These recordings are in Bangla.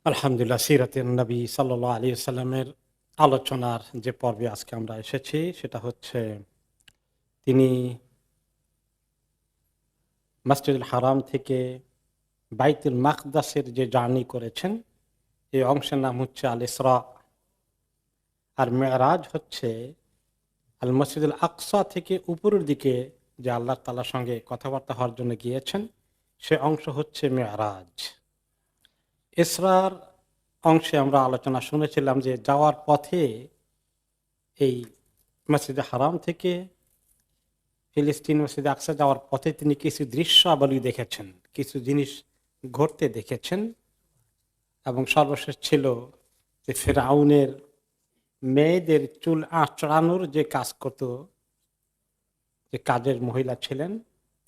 আলহামদুলিল্লাহ, সিরাতের নবী সাল্লাল্লাহু আলাইহি সাল্লামের আলোচনার যে পর্বে আজকে আমরা এসেছি সেটা হচ্ছে তিনি মসজিদুল হারাম থেকে বাইতুল মাকদাসের যে জার্নি করেছেন। এই অংশের নাম হচ্ছে আল ইসরা, আর মেরাজ হচ্ছে আল মসজিদুল আকসা থেকে উপরের দিকে যে আল্লাহ তাআলার সঙ্গে কথাবার্তা হওয়ার জন্য গিয়েছেন, সে অংশ হচ্ছে মেরাজ। ইসরার অংশে আমরা আলোচনা শুনেছিলাম যে যাওয়ার পথে এই মসজিদে হারাম থেকে ফিলিস্তিন মসজিদে আকসা যাওয়ার পথে তিনি কিছু দৃশ্যাবলী দেখেছেন, কিছু জিনিস ঘটতে দেখেছেন। এবং সর্বশেষ ছিল যে ফেরাউনের মেয়েদের চুল আঁচড়ানোর যে কাজ করত, যে কাজের মহিলা ছিলেন,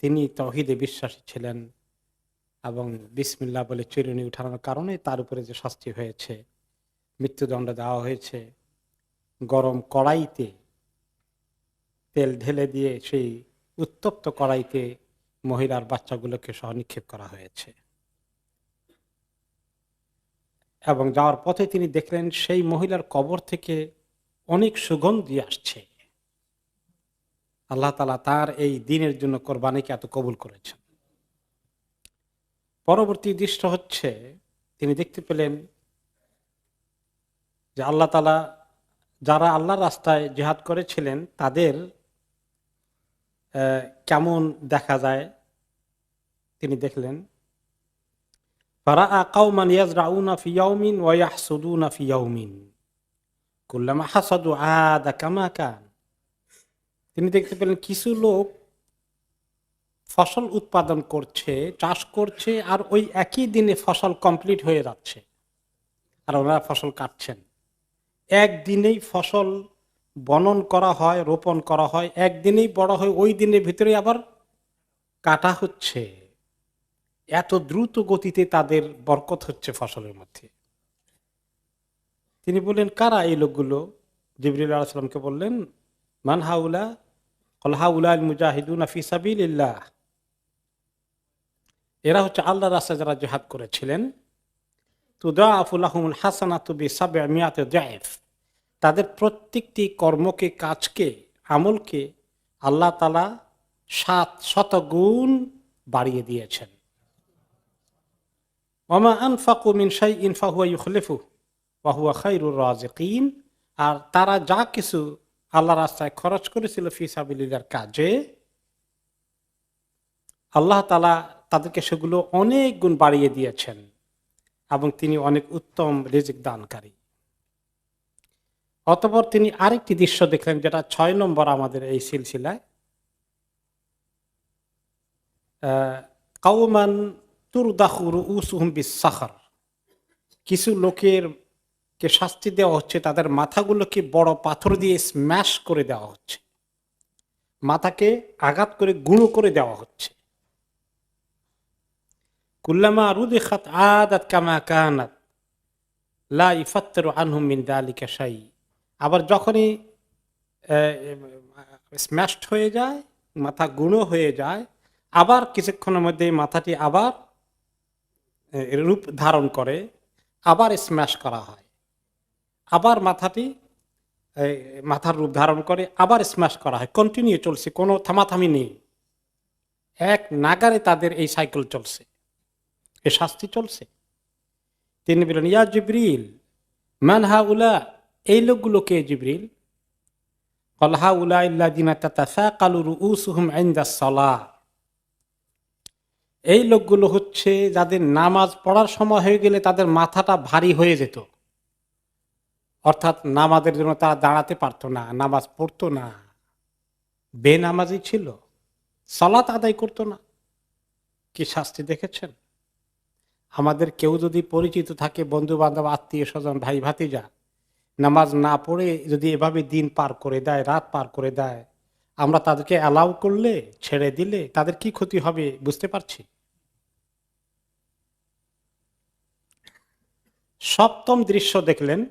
তিনি তৌহিদে বিশ্বাসী ছিলেন এবং বিসমিল্লাহ বলে চিরুনি উঠানোর কারণে তার উপরে যে শাস্তি হয়েছে, মৃত্যুদণ্ড দেওয়া হয়েছে। গরম কড়াইতে তেল ঢেলে দিয়ে সেই উত্তপ্ত কড়াইতে মহিলার বাচ্চাগুলোকে সহ নিক্ষেপ করা হয়েছে। এবং যাওয়ার পথে তিনি দেখলেন সেই মহিলার কবর থেকে অনেক সুগন্ধি আসছে। আল্লাহ তাআলা তার এই দিনের জন্য কোরবানিকে এত কবুল করেছেন। পরবর্তী দৃশ্য হচ্ছে তিনি দেখতে পেলেন যে আল্লাহ তাআলা যারা আল্লাহর রাস্তায় জিহাদ করেছিলেন তাদের কেমন দেখা যায় তিনি দেখলেন। ফারাআ কাওমান ইয়াজরাউনা ফি ইয়াউমিন ওয়া ইয়াহসুদুনা ফি ইয়াউমিন কুল্লামা হাসাদু আদা কামা কান। তিনি দেখতে পেলেন কিছু লোক ফসল উৎপাদন করছে, চাষ করছে, আর ওই একই দিনে ফসল কমপ্লিট হয়ে যাচ্ছে, আর ওনারা ফসল কাটছেন। একদিনেই ফসল বনন করা হয়, রোপণ করা হয়, একদিনেই বড় হয়, ওই দিনের ভিতরে আবার কাটা হচ্ছে। এত দ্রুত গতিতে তাদের বরকত হচ্ছে ফসলের মধ্যে। তিনি বললেন, কারা এই লোকগুলো? জিবরিল আলাইহিস সালামকে বললেন, মান হাউলা? ক্বাল হাউলাল মুজাহিদুনা ফি সাবিলিল্লাহ। এরা হচ্ছে আল্লাহর রাস্তায় যারা জিহাদ করেছিলেন। তুদাআফু লাহুমুল হাসানাতু বিসাবঈমিয়াতি যায়ফ। তাদের প্রত্যেকটি কর্মকে, কাজকে, আমলকে আল্লাহ তাআলা 700 গুণ বাড়িয়ে দিয়েছেন। ওয়ামা আনফাকু মিন শাইইন ফাহুয়া ইউখলিফুহু ওয়া হুয়া খায়রুর রাযিকিন। আর তারা যা কিছু আল্লাহর রাস্তায় খরচ করেছিল ফি সাবিলিল্লাহর কাজে, আল্লাহ তাআলা তাদেরকে সেগুলো অনেক গুণ বাড়িয়ে দিয়েছেন এবং তিনি অনেক উত্তম রিজিক দানকারী। অতঃপর তিনি আরেকটি দৃশ্য দেখলেন, যেটা 6 নম্বর আমাদের এই সিলসিলায়। কাওমান তুরদাখু রুউসুহুম বিস-সাখর। কিছু লোকের কে শাস্তি দেওয়া হচ্ছে, তাদের মাথাগুলোকে বড় পাথর দিয়ে স্ম্যাশ করে দেওয়া হচ্ছে, মাথাকে আঘাত করে গুঁড়ো করে দেওয়া হচ্ছে। কুল্লামা রুদিখাত আদাত কামা কানাত লা ইফাত্তারু আনহুম মিন যালিকা শাই। আবার যখনই স্ম্যাশড হয়ে যায়, মাথা গুঁড়ো হয়ে যায়, আবার কিছুক্ষণের মধ্যে মাথাটি আবার রূপ ধারণ করে, আবার স্ম্যাশ করা হয়, আবার মাথাটি মাথার রূপ ধারণ করে, আবার স্ম্যাশ করা হয়। কন্টিনিউ চলছে, কোনো থামাথামি নেই। এক নাগারে তাদের এই সাইকেল চলছে, এই শাস্তি চলছে। তিনি বলেন, ইয়া জিবরিল মান হাউলা? এই লোকগুলো কে জিবরিল? ক্বাল হাউলা আল্লাযিনা তাতাসাকালু রুউসুহুম ইনদাস সালাহ। এই লোকগুলো হচ্ছে যাদের নামাজ পড়ার সময় হয়ে গেলে তাদের মাথাটা ভারী হয়ে যেত, অর্থাৎ নামাজের জন্য তারা দাঁড়াতে পারতো না, নামাজ পড়তো না, বেনামাজি ছিল, সালাত আদায় করতো না। কি শাস্তি দেখেছেন? আমাদের কেউ যদি পরিচিত থাকে, বন্ধু বান্ধব, আত্মীয় স্বজন, ভাই ভাতিজা, নামাজ না পড়ে যদি এভাবে দিন পার করে দেয়, রাত পার করে দেয়, আমরা তাদেরকে অ্যালাউ করলে, ছেড়ে দিলে তাদের কি ক্ষতি হবে বুঝতে পারছি। সপ্তম দৃশ্য দেখলেন,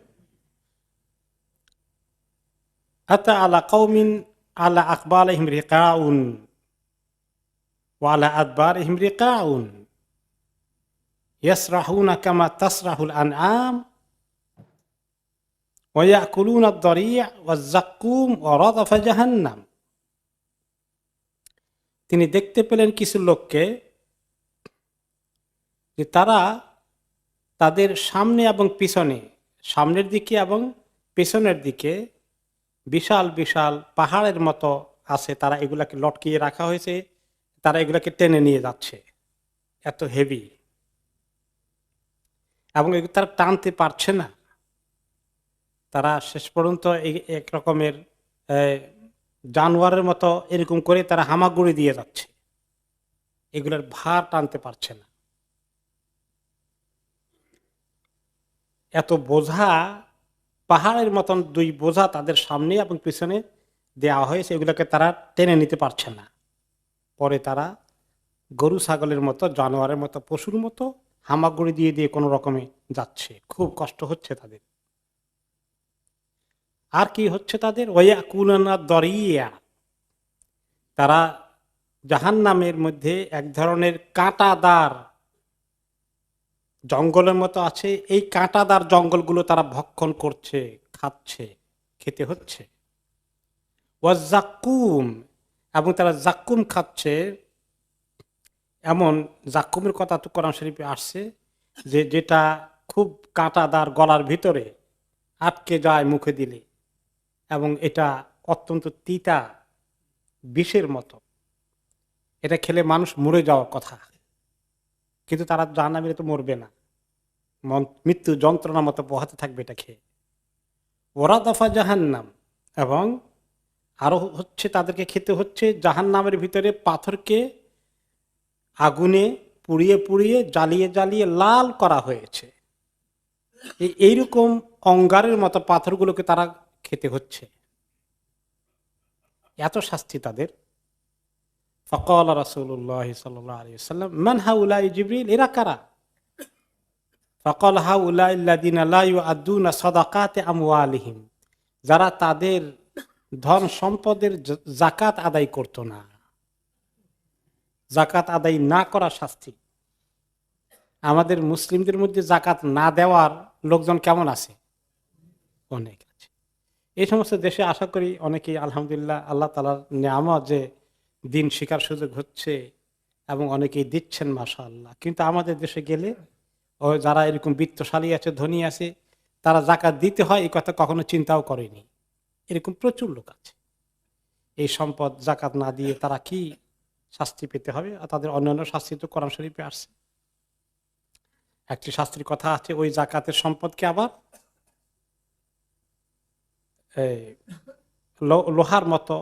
আতা আলা কওমিন আলা আকবালিহিম রিকাউন ওয়া আলা আদবারিহিম রিকাউন ইয়াসরাহুনা কামা তাসরাহুল আনআম ওয়া ইয়াকুলুনা আদ-দারি' ওয়াজ-যাক্কুম ওয়া রাদাফা জাহান্নাম। তিনি দেখতে পেলেন কিছু লোককে যে তারা তাদের সামনে এবং পিছনে, সামনের দিকে এবং পেছনের দিকে বিশাল বিশাল পাহাড়ের মতো আছে, তারা এগুলাকে লটকিয়ে রাখা হয়েছে, তারা এগুলাকে টেনে নিয়ে যাচ্ছে, এত হেভি, এবং তারা টানতে পারছে না। তারা শেষ পর্যন্ত এক রকমের জানোয়ারের মতো এরকম করে তারা হামাগুড়ি দিয়ে যাচ্ছে, এগুলোর ভার টানতে পারছে না। এত বোঝা, পাহাড়ের মতন দুই বোঝা তাদের সামনে এবং পিছনে দেওয়া হয়েছে, এগুলোকে তারা টেনে নিতে পারছে না। পরে তারা গরু ছাগলের মতো, জানোয়ারের মতো, পশুর মতো হামাগুড়ি দিয়ে দিয়ে কোনো রকমে যাচ্ছে, খুব কষ্ট হচ্ছে তাদের। আর কি হচ্ছে তাদের? ওয়াকুলুনা দরিয়া, তারা জাহান্নামের মধ্যে এক ধরনের কাঁটাদার জঙ্গলের মতো আছে, এই কাঁটাদার জঙ্গলগুলো তারা ভক্ষণ করছে, খাচ্ছে, খেতে হচ্ছে। ওয়াজ্জাক্কুম, এবং তারা জাক্কুম খাচ্ছে। এমন জাক্কুমের কথা তো কোরআন শরীফে আসছে যে যেটা খুব কাঁটাদার, গলার ভিতরে আটকে যায় মুখে দিলে, এবং এটা অত্যন্ত তিতা, বিষের মতো। এটা খেলে মানুষ মরে যাওয়ার কথা, কিন্তু তারা জাহান্নামীরা তো মরবে না, মৃত্যু যন্ত্রণার মতো পোহাতে থাকবে এটা খেয়ে। ওরা দফা জাহান্নাম, এবং আরো হচ্ছে তাদেরকে খেতে হচ্ছে জাহান্নামের ভিতরে পাথরকে আগুনে পুড়িয়ে পুড়িয়ে, জ্বালিয়ে জ্বালিয়ে লাল করা হয়েছে, এইরকম অঙ্গারের মতো পাথরগুলোকে তারা খেতে হচ্ছে। এত শাস্তি তাদের। ফাকাল রাসূলুল্লাহ সাল্লাল্লাহু আলাইহি ওয়াসাল্লাম মান হাউলাই, জিবরিল এরা কারা? ফাকাল হাউলাই আল্লাযিনা লা ইউআদ্দুনা সাদাকাতি আমওয়ালিহিম, যারা তাদের ধন সম্পদের যাকাত আদায় করত না। যাকাত আদায় না করা শাস্তি। আমাদের মুসলিমদের মধ্যে যাকাত না দেওয়ার লোকজন কেমন আছে? অনেক আছে। এই সমস্ত দেশে আশা করি অনেকেই আলহামদুলিল্লাহ আল্লাহ তাআলার নিয়ামত যে দিন শিকার সুযোগ হচ্ছে, এবং অনেকেই দিচ্ছেন মাশাআল্লাহ। কিন্তু আমাদের দেশে গেলে যারা এরকম বিত্তশালী আছে, ধনী আছে, তারা যাকাত দিতে হয় এই কথা কখনো চিন্তাও করেনি। এরকম প্রচুর লোক আছে। এই সম্পদ যাকাত না দিয়ে তারা কি শাস্তি পেতে হবে, আর তাদের অন্যান্য শাস্তি তো কোরআন শরীফে আসছে। একটি শাস্তির কথা আছে, ওই যাকাতের সম্পদকে আবার লোহার মতো,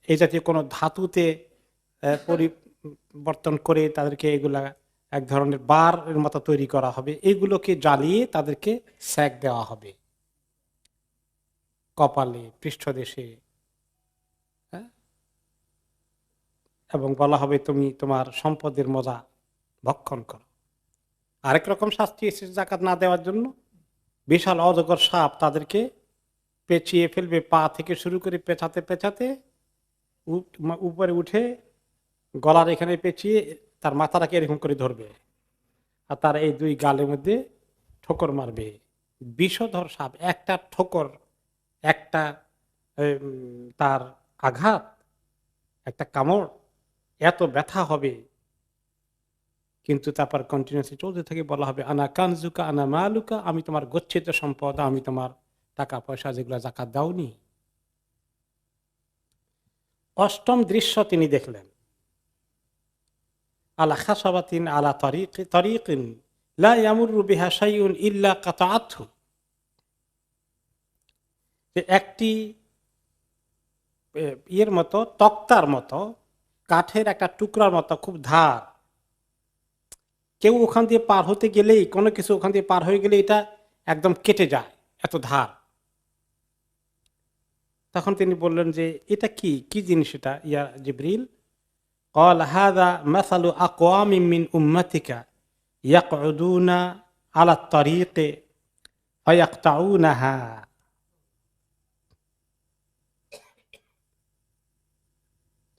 এই জাতীয় কোনো ধাতুতে পরিবর্তন করে তাদেরকে এগুলা এক ধরনের বার এর মতো তৈরি করা হবে, এইগুলোকে জ্বালিয়ে তাদেরকে সেক দেওয়া হবে কপালে, পৃষ্ঠদেশে, এবং বলা হবে তুমি তোমার সম্পদের মজা ভক্ষণ করো। আরেক রকম শাস্তি এসেছে যাকাত না দেওয়ার জন্য, বিশাল অজগর সাপ তাদেরকে পেঁচিয়ে ফেলবে, পা থেকে শুরু করে পেঁচাতে পেঁচাতে উপরে উঠে গলার এখানে পেঁচিয়ে তার মাথাটাকে এরকম করে ধরবে, আর তার এই দুই গালের মধ্যে ঠোকর মারবে। বিষধর সাপ, একটা ঠোকর, একটা তার আঘাত, একটা কামড়, এত ব্যথা হবে। কিন্তু তারপর কন্টিনিউসলি চলতে থাকে, বলা হবে আনা কানজুকা আনা মালুকা, আমি তোমার গচ্ছিত সম্পদ, আমি তোমার টাকা পয়সা যেগুলো যাকাত দাওনি। অষ্টম দৃশ্য তিনি দেখলেন, আলা খাসাবাতিন আলা তরিকিন লা ইয়ামুরু বিহা শাইউন ইল্লা কাতাআতহু, একটি ইয়ের মতো, তক্তার মতো, কাঠের একটা টুকরার মতো, খুব ধার, কেউ ওখান দিয়ে পার হতে গেলেই, কোনো কিছু ওখান দিয়ে পার হয়ে গেলে এটা একদম কেটে যায়, এত ধার। তখন তিনি বললেন যে এটা কি কি জিনিস এটা ইয়া জিবরিল? قال هذا مثل أقوام من أمتك يقعدون على الطريق فيقطعونها,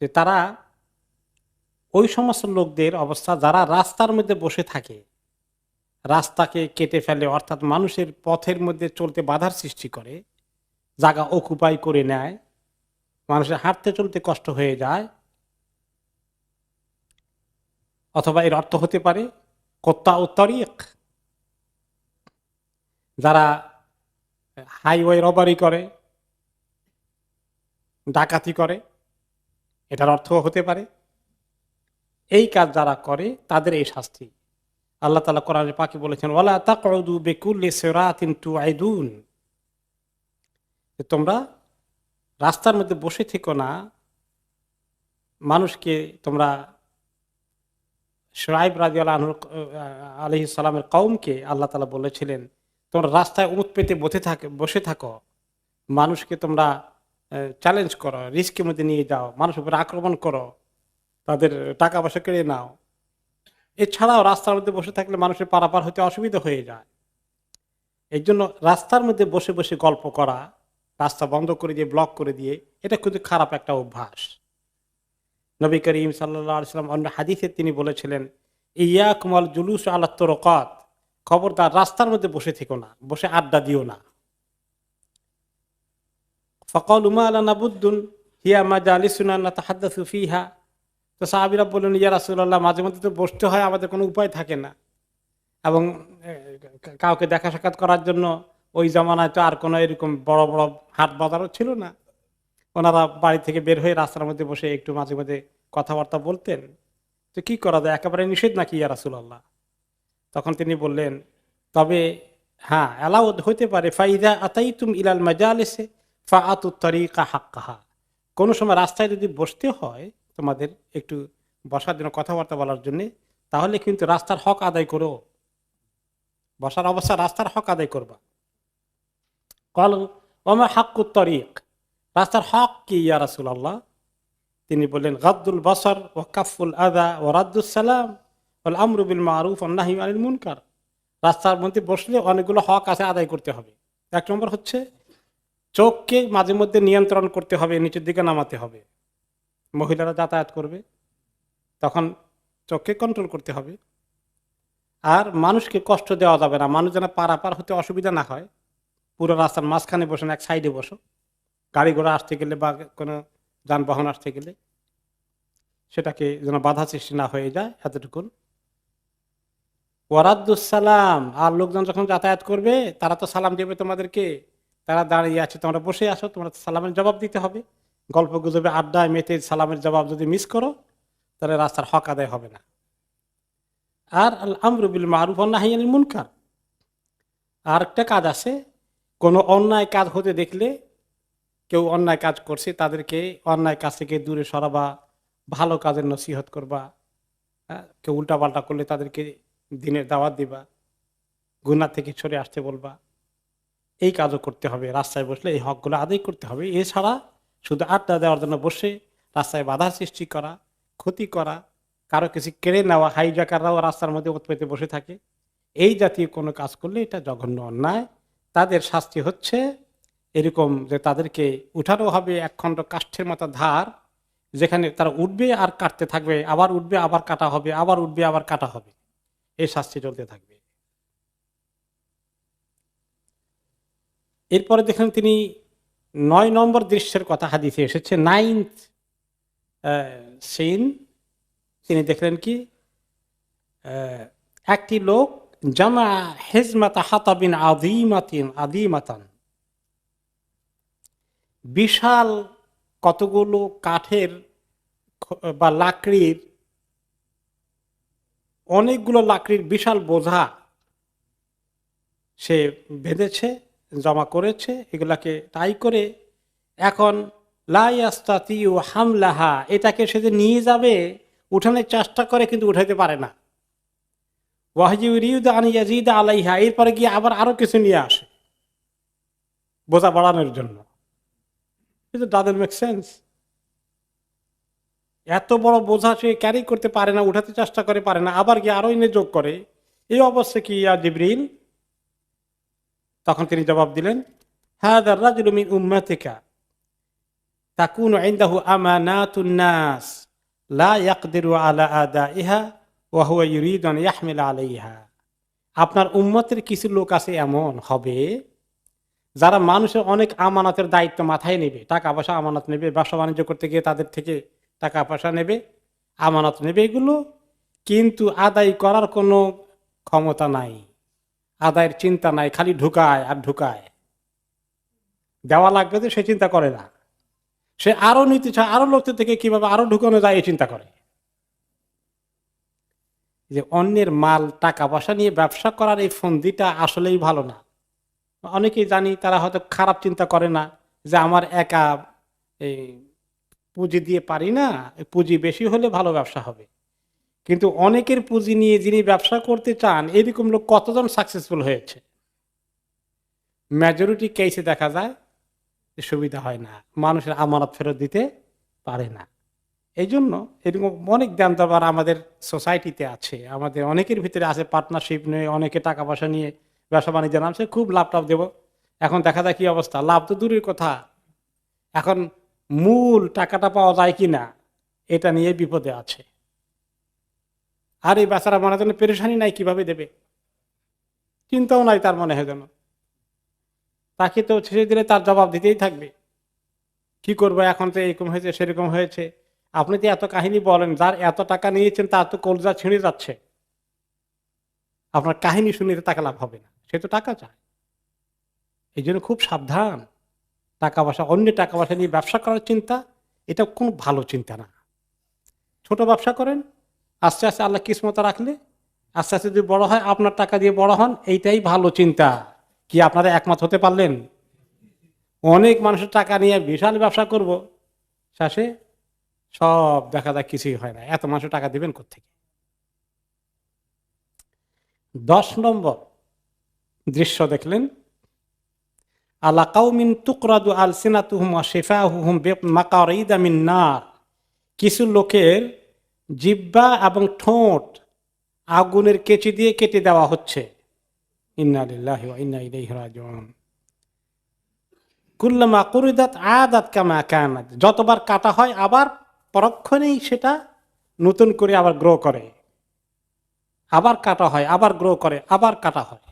যে তারা ওই সমস্ত লোকদের অবস্থা যারা রাস্তার মধ্যে বসে থাকে, রাস্তাকে কেটে ফেলে, অর্থাৎ মানুষের পথের মধ্যে চলতে বাধার সৃষ্টি করে, জায়গা অকুপাই করে নেয়, মানুষের হাঁটতে চলতে কষ্ট হয়ে যায়। অথবা এর অর্থ হতে পারে কোত্তা ও তরিক, যারা হাইওয়ে রবারি করে, ডাকাতি করে, এটার অর্থ হতে পারে। এই কাজ যারা করে তাদের এই শাস্তি। আল্লাহ তাআলা কোরআনে পাকে বলেছেন, ওয়ালা তাকউদু বিকুল্লি সিরাতিন তুআইদুন, তোমরা রাস্তার মধ্যে বসে থেকো না। মানুষকে তোমরা, শুআয়ব রাদিয়াল্লাহু আনহু আলাইহিস সালামের কওমকে আল্লাহ তাআলা বলেছিলেন, তোমরা রাস্তায় উঁত পেতে বসে থাকো, মানুষকে তোমরা চ্যালেঞ্জ করো, রিস্কের মধ্যে নিয়ে যাও, মানুষের উপর আক্রমণ করো, তাদের টাকা পয়সা কেড়ে নাও। এছাড়াও রাস্তার মধ্যে বসে থাকলে মানুষের পারাপার হতে অসুবিধা হয়ে যায়। এই জন্য রাস্তার মধ্যে বসে বসে গল্প করা, রাস্তা বন্ধ করে দিয়ে, ব্লক করে দিয়ে, এটা কিন্তু খারাপ একটা অভ্যাস। নবী করিম সাল্লাল্লাহু আলাইহি ওয়াসাল্লাম অন্য হাদিসে তিনি বলেছিলেন, ইয়াকুম আল জুলুস আলা তুরকাত, খবরদার রাস্তার মধ্যে বসে থেকো না, বসে আড্ডা দিও না। ফাকালু মা লানা বুদ্দুন হিয়া মাজালিসুনা নাতাহাদ্দাসু ফিহা, তো সাহাবীরা বললেন, ইয়া রাসূলুল্লাহ, মাঝে মধ্যে তো বসতে হয়, আমাদের কোনো উপায় থাকে না। এবং কাউকে দেখা সাক্ষাৎ করার জন্য ওই জামানায় তো আর কোনো এরকম বড় বড় হাট বাজারও ছিল না। ওনারা বাড়ি থেকে বের হয়ে রাস্তার মধ্যে বসে একটু মাঝে মাঝে কথাবার্তা বলতেন। তো কি করা যায়, একেবারে নিষেধ নাকি ইয়া রাসূলুল্লাহ? তখন তিনি বললেন, তবে হ্যাঁ, এলাও হইতে পারে, ফাইদা আতাইতুম ইলাল মাজালিসে ফাআতুত তারিকা হাক্কাহা, কোনো সময় রাস্তায় যদি বসতে হয় তোমাদের একটু বসার জন্য, কথাবার্তা বলার জন্য, তাহলে কিন্তু রাস্তার হক আদায় করো, বসার অবস্থা রাস্তার হক আদায় করবা। ক্বালু ওমা হাক্কুত তারিক, রাস্তার হক কি ইয়া রাসূলুল্লাহ? তিনি বললেন, গাদ্দুল বাসার ওয়া কাফুল আযা ওয়া রাদ্দুস সালাম ওয়াল আমরু বিল মারুফ ওয়ান নাহয়ু আনিল মুনকার। রাস্তার মধ্যে বসলে অনেকগুলো হক আছে, আদায় করতে হবে। এক নম্বর হচ্ছে চোখকে মাঝে মধ্যে নিয়ন্ত্রণ করতে হবে, নিচের দিকে নামাতে হবে। মহিলারা যাতায়াত করবে, তখন চোখকে কন্ট্রোল করতে হবে। আর মানুষকে কষ্ট দেওয়া যাবে না, মানুষ যেন পারাপার হতে অসুবিধা না হয়। পুরো রাস্তার মাঝখানে বসে না, এক সাইডে বসো, গাড়ি ঘোড়া আসতে গেলে বা কোনো যানবাহন আসতে গেলে সেটাকে যেন বাধা সৃষ্টি না হয়ে যায়, এতটুকুন। ওয়ারাদ্দুস সালাম, আর লোকজন যখন যাতায়াত করবে তারা তো সালাম দেবে তোমাদেরকে, তারা দাঁড়িয়ে আছে, তোমরা বসে আসো, তোমরা সালামের জবাব দিতে হবে। গল্প গুজবে আড্ডায় মেতে সালামের জবাব যদি মিস করো, তাহলে রাস্তার হক আদায় হবে না। আর আল আমরু বিল মারুফ ওয়ান নাহয়ু আনিল মুনকার, আর একটা কাজ আছে, কোনো অন্যায় কাজ হতে দেখলে, কেউ অন্যায় কাজ করছে, তাদেরকে অন্যায় কাজ থেকে দূরে সরাবা, ভালো কাজের নসিহত করবা। কেউ উল্টাপাল্টা করলে তাদেরকে দিনের দাওয়াত দিবা, গুনাহ থেকে সরে আসতে বলবা। এই কাজও করতে হবে, রাস্তায় বসলে এই হকগুলো আদায় করতে হবে। এছাড়া শুধু আড্ডা দেওয়ার জন্য বসে রাস্তায় বাধা সৃষ্টি করা, ক্ষতি করা, কারো কিছু কেড়ে নেওয়া, হাইজাকাররাও রাস্তার মধ্যে উৎপেতে বসে থাকে, এই জাতীয় কোনো কাজ করলে এটা জঘন্য অন্যায়। তাদের শাস্তি হচ্ছে এরকম যে তাদেরকে উঠানো হবে একখণ্ড কাষ্ঠের মতো ধার, যেখানে তারা উঠবে আর কাটতে থাকবে, আবার উঠবে আবার কাটা হবে, আবার উঠবে আবার কাটা হবে, এই শাস্তি চলতে থাকবে। এরপরে দেখেন তিনি 9 নম্বর দৃশ্যের কথা হাদিসে এসেছে, 9th সিন। তিনি দেখলেন কি, একটি লোক জামা হিজমাতা হাতাবিন আযীমাতান, বিশাল কতগুলো কাঠের বা লাকড়ির, অনেকগুলো লাকড়ির বিশাল বোঝা সে বেঁধেছে, জমা করেছে, এগুলাকে তাই করে এখন লা ইয়াস্তাতিউ হামলাহা, এটাকে সে যে নিয়ে যাবে, উঠানোর চেষ্টা করে কিন্তু উঠাইতে পারে না। ওয়াহিউরিউদ আন ইয়াজিদ আলাইহা, এরপরে গিয়ে আবার আরো কিছু নিয়ে আসে বোঝা বাড়ানোর জন্য। কিন্তু ডাজন্ট মেক সেন্স। এত বড় বোঝা সে ক্যারি করতে পারে না, উঠাতে চেষ্টা করে পারে না, আবার গিয়ে আরো এনে যোগ করে। এই অবস্থা কি ইয়া জিবরিল? তখন তিনি জবাব দিলেন, হাযার রাজুলু মিন উম্মাতিকা তাকুনু ইনদাহু আমানাতুন নাস লা ইয়াকদিরু আলা আদাইহা ওয়া হুয়া ইউরিদু আন ইয়াহমিলা আলাইহা। আপনার উম্মতের কিছু লোক আছে এমন হবে যারা মানুষের অনেক আমানতের দায়িত্ব মাথায় নেবে, টাকা পয়সা আমানত নেবে, ব্যবসা বাণিজ্য করতে গিয়ে তাদের থেকে টাকা পয়সা নেবে, আমানত নেবে এগুলো, কিন্তু আদায় করার কোনো ক্ষমতা নাই, আদায়ের চিন্তা নাই, খালি ঢুকায় আর ঢুকায়, দেওয়া লাগবে তো সে চিন্তা করে না, সে আরো নিতে চায়, আরো লোকদের থেকে কিভাবে আরো ঢুকানো যায় এই চিন্তা করে। যে অন্যের মাল টাকা পয়সা নিয়ে ব্যবসা করার এই ফন্দিটা আসলেই ভালো না। অনেকেই জানি তারা হয়তো খারাপ চিন্তা করে না যে আমার একা এই পুঁজি দিয়ে পারি না, পুঁজি বেশি হলে ভালো ব্যবসা হবে, কিন্তু অনেকের পুঁজি নিয়ে যিনি ব্যবসা করতে চান এরকম লোক কতজন সাকসেসফুল হয়েছে? মেজরিটি কেসে দেখা যায় যে সুবিধা হয় না, মানুষের আমানত ফেরত দিতে পারে না। এই জন্য এরকম অনেক দান দরবার আমাদের সোসাইটিতে আছে, আমাদের অনেকের ভিতরে আছে পার্টনারশিপ নিয়ে অনেকে টাকা পয়সা নিয়ে ব্যবসা বাণিজ্য নামছে, খুব লাভ টাভ দেবো, এখন দেখা যায় কি অবস্থা, লাভ তো দূরের কথা, এখন মূল টাকাটা পাওয়া যায় কি না এটা নিয়ে বিপদে আছে। আর এই বেচারা মনে জন্য পেরেশানি নাই, কিভাবে দেবে চিন্তাও নাই তার মনে হয় যেন, তাকে তো ছেড়ে দিলে তার জবাব দিতেই থাকবে, কি করবো এখন তো এরকম হয়েছে সেরকম হয়েছে। আপনি যে এত কাহিনী বলেন, যার এত টাকা নিয়েছেন তার তো কলজা ছিঁড়ে যাচ্ছে, আপনার কাহিনী শুনে তাকে লাভ হবে না, সে তো টাকা চায়। এই জন্য খুব সাবধান, টাকা পয়সা অন্য টাকা পয়সা নিয়ে ব্যবসা করার চিন্তা এটা কোনো ভালো চিন্তা না। ছোট ব্যবসা করেন, আস্তে আস্তে আল্লাহ কিসমত রাখলে আস্তে আস্তে যদি বড় হয়, আপনার টাকা দিয়ে বড় হন, এইটাই ভালো চিন্তা। কি আপনারা একমত হতে পারলেন? অনেক মানুষের টাকা নিয়ে বিশাল ব্যবসা করব, শেষে সব দেখা যায় কিছুই হয় না, এত মানুষের টাকা দিবেন কোত্থেকে। 10 নম্বর দৃশ্য দেখলেন, আলা কাউমিন তুকরাদু আলসিনাতুহুম ওয়া শিফাহুহুম বিমাকারিদা মিন নার, কিছু লোকের জিহ্বা এবং ঠোঁট আগুনের কেচি দিয়ে কেটে দেওয়া হচ্ছে। ইন্না লিল্লাহি ওয়া ইন্না ইলাইহি রাজিউন। কুল্লামা কুরিদাত আদাত কামা কানাত, যতবার কাটা হয় আবার পরক্ষণেই সেটা নতুন করে আবার গ্রো করে, আবার কাটা হয়, আবার গ্রো করে, আবার কাটা হয়।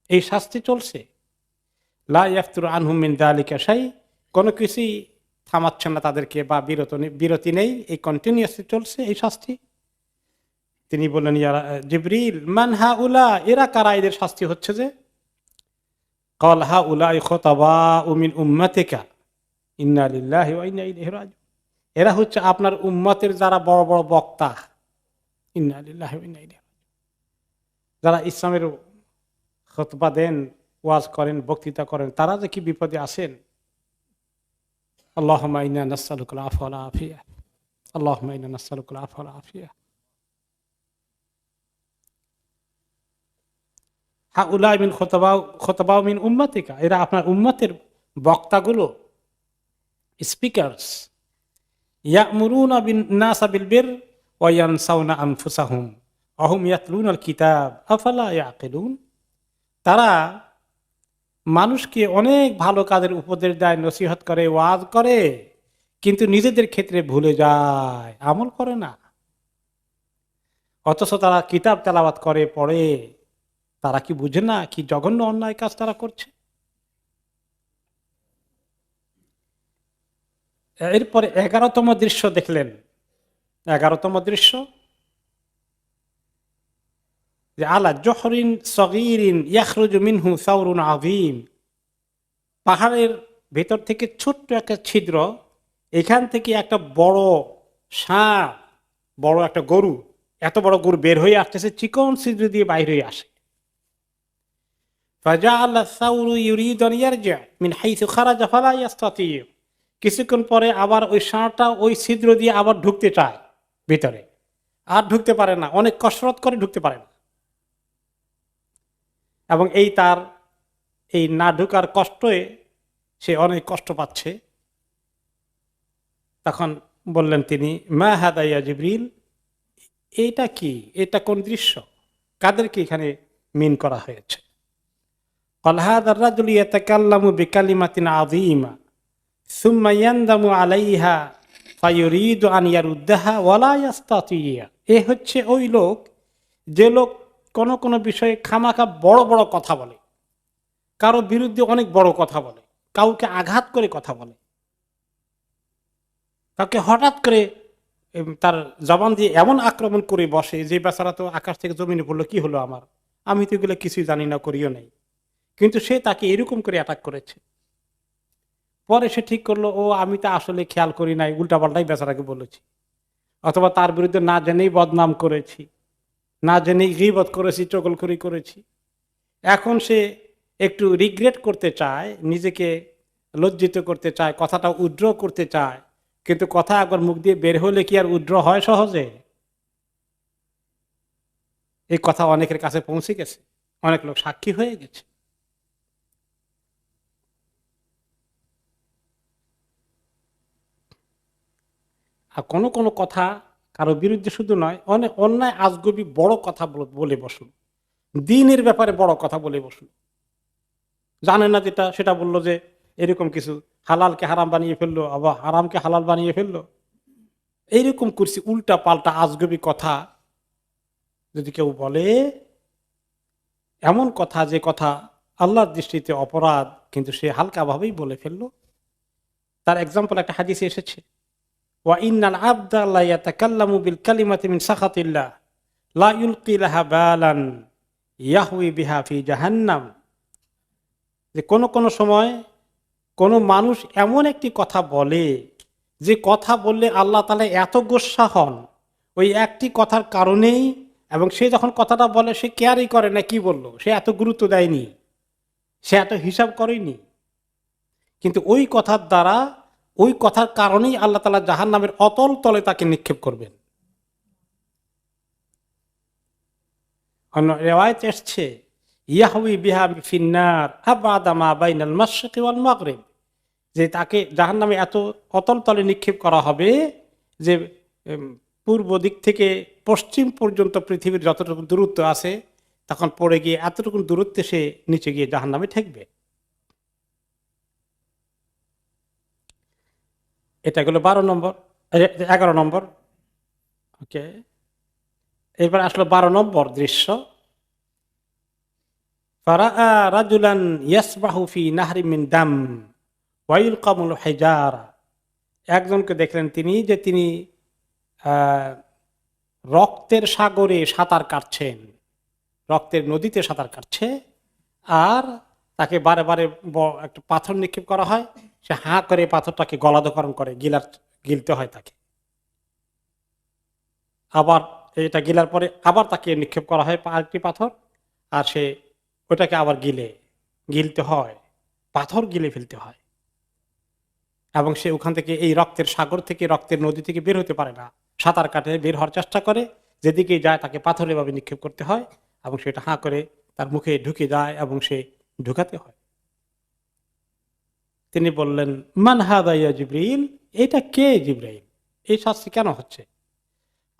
এই শাস্তি চলছে। লা ইয়াফতুরু আনহুম মিন যালিকা শাই, কোনো কিছুই থামাচ্ছে না তাদেরকে, বা বিরতি নেই, এই কন্টিনিউয়াসলি চলছে এই শাস্তি। তিনি বললেন, ইয়া জিবরিল মান হাউলা, এরা কারা, এদের শাস্তি হচ্ছে যে? ক্বাল হাউলাই খুতাবাউ মিন উম্মাতিকা ইন্না লিল্লাহি ওয়া ইন্না ইলাইহি রাজিউন, এরা হচ্ছে আপনার উম্মতের যারা বড় বড় বক্তা, ইন্না লিল্লাহি ওয়া ইন্না ইলাইহি রাজিউন, যারা ইসলামের খুতবা দেন, ওয়াজ করেন, বক্তৃতা করেন, তারা যে কি বিপদে আছেন। আল্লাহুম্মা ইন্না নাসআলুকাল আফওয়া ওয়াল আফিয়া, আল্লাহুম্মা ইন্না নাসআলুকাল আফওয়া ওয়াল আফিয়া। হাউলাই মিন খুতাবাউ মিন উম্মাতিকা, এরা আপনার উম্মতের বক্তাগুলো, স্পিকারস। ইয়া'মুরুনা বিন নাসা বিল বির ওয়া ইয়ানসাউনা আনফুসাহুম ওয়া হুম ইয়াতলুনাল কিতাব আফালা ইয়াকিলুন, তারা মানুষকে অনেক ভালো কাজের উপদেশ দেয়, নসিহত করে, ওয়াজ করে, কিন্তু নিজেদের ক্ষেত্রে ভুলে যায়, আমল করে না। অথচ তারা কিতাব তেলাওয়াত করে, পড়ে, তারা কি বুঝে না কি জঘন্য অন্যায় কাজ তারা করছে? এরপরে 11তম দৃশ্য দেখলেন। 11তম দৃশ্য, যে আলা জহরিন সগীরিন ইয়াখরুজু মিনহু সাওরুন আযীম, পাহাড়ের ভেতর থেকে ছোট্ট একটা ছিদ্র, এখান থেকে একটা বড় ষাঁড়, বড় একটা গরু, এত বড় গরু বের হয়ে আসতেছে, চিকন ছিদ্র দিয়ে বাইরে হয়ে আসে। ফাজাআলা সাওরু ইউরিদু আন ইয়ারজি মিন হাইসু খারাজা ফালা ইস্তাতি, কিছুক্ষণ পরে আবার ওই ষাঁড়টা ওই ছিদ্র দিয়ে আবার ঢুকতে চায় ভিতরে, আর ঢুকতে পারে না, অনেক কসরত করে ঢুকতে পারে না। এবং তার এই না ঢুকার কষ্টে সে অনেক কষ্ট পাচ্ছে। তখন বললেন তিনি, মা হাদা ইয়া জিবরিল, এটা কি, এটা কোন দৃশ্য, কাদেরকে এখানে মিন করা হয়েছে? ক্বাল হাযা আর-রাজুলু ইয়াতাকাল্লামু বিকালিমাতিন আযীমা সুম্মা ইয়ানদামু আলাইহা ফায়ুরিদু আন ইয়ারুদ্দাহা ওয়া লা ইস্তাতি, এ হচ্ছে ওই লোক, যে লোক কোনো কোনো বিষয়ে খামাখা বড় বড় কথা বলে, কারো বিরুদ্ধে অনেক বড় কথা বলে, কাউকে আঘাত করে কথা বলে, কাউকে হঠাৎ করে তার জবান দিয়ে এমন আক্রমণ করে বসে যে বেচারা তো আকাশ থেকে জমিনে পড়লো, কি হলো আমার, আমি তো এগুলো কিছুই জানি না, করিও নাই, কিন্তু সে তাকে এরকম করে অ্যাটাক করেছে। পরে সে ঠিক করলো, ও আমি তো আসলে খেয়াল করি নাই, উল্টাপাল্টাই বেচারাকে বলেছি, অথবা তার বিরুদ্ধে না জেনেই বদনাম করেছি, না জেনেই গীবত করেছি, চগলখড়ি করেছি। এখন সে একটু রিগ্রেট করতে চায়, নিজেকে লজ্জিত করতে চায়, কথাটা উড্র করতে চায়, কিন্তু কথা একবার মুখ দিয়ে বের হলে কি আর উড্র হয় সহজে? এই কথা অনেকের কাছে পৌঁছে গেছে, অনেক লোক সাক্ষী হয়ে গেছে। আর কোনো কোনো কথা কারো বিরুদ্ধে শুধু নয়, অনেক অন্যায় আজগবি বড় কথা বলে বসলো, দিনের ব্যাপারে বড় কথা বলে বসলো, জানে না যেটা সেটা বললো যে এরকম কিছু, হালালকে হারাম বানিয়ে ফেললো, আবার হারামকে হালাল বানিয়ে ফেললো, এইরকম করছি উল্টা পাল্টা আজগবি কথা যদি কেউ বলে, এমন কথা যে কথা আল্লাহর দৃষ্টিতে অপরাধ, কিন্তু সে হালকা ভাবেই বলে ফেললো। তার এক্সাম্পল একটা হাদিসে এসেছে, ওয়া ইন্নাল আবদা লা ইয়াতাকাল্লামু বিল কালিমাতি মিন সাখাতিল্লাহ লা ইউলকি লাহা বালান ইয়াহউই বিহা ফি জাহান্নাম। যে কোন কোন সময় কোন মানুষ এমন একটি কথা বলে, যে কথা বললে আল্লাহ তাআলা এত গোস্বা হন ওই একটি কথার কারণেই, এবং সে যখন কথাটা বলে সে কেয়ারই করে না কি বললো, সে এত গুরুত্ব দেয়নি, সে এত হিসাব করেনি, কিন্তু ওই কথার দ্বারা, ওই কথার কারণেই আল্লাহ তাআলা জাহান্নামের অতল তলে তাকে নিক্ষেপ করবেন। অন্য রিওয়ায়াতে এসেছে ইয়াহউই বিহা ফিন্নার আবাদা মা বাইনাল মাশরিকি ওয়াল মাগরিব, যে তাকে জাহান্নামে এত অতল তলে নিক্ষেপ করা হবে যে পূর্ব দিক থেকে পশ্চিম পর্যন্ত পৃথিবীর যতটুকু দূরত্ব আছে, তখন পড়ে গিয়ে এতটুকু দূরত্বে সে নিচে গিয়ে জাহান্নামে ঠেকবে। এটা গেল 12 নম্বর, 11 নম্বর। ওকে, এবার আসলো 12 নম্বর দৃশ্য। ফারাআ রাজুলান ইয়াসবাহু ফি নাহরি মিন দাম ওয়া ইলকামুল হিজারা, একজনকে দেখলেন তিনি আহ, রক্তের সাগরে সাঁতার কাটছেন, রক্তের নদীতে সাঁতার কাটছে, আর তাকে বারে বারে একটা পাথর নিক্ষেপ করা হয়, সে হাঁ করে পাথরটাকে গলাধকরণ করে, গিলতে হয় তাকে, আবার এটা গিলার পরে আবার তাকে নিক্ষেপ করা হয় আরেকটি পাথর, আর সে ওটাকে আবার গিলতে হয়, পাথর গিলে ফেলতে হয়, এবং সে ওখান থেকে এই রক্তের সাগর থেকে, রক্তের নদী থেকে বের হতে পারে না, সাঁতার কাটে বের হওয়ার চেষ্টা করে, যেদিকে যায় তাকে পাথরে ভাবে নিক্ষেপ করতে হয়, এবং সেটা হাঁ করে তার মুখে ঢুকে যায় এবং সে ঢুকাতে হয়। তিনি বললেন, মান হাদা ইয়া জিবরিল, এটা কে জিবরাইল, এই শাস্তি কেন হচ্ছে?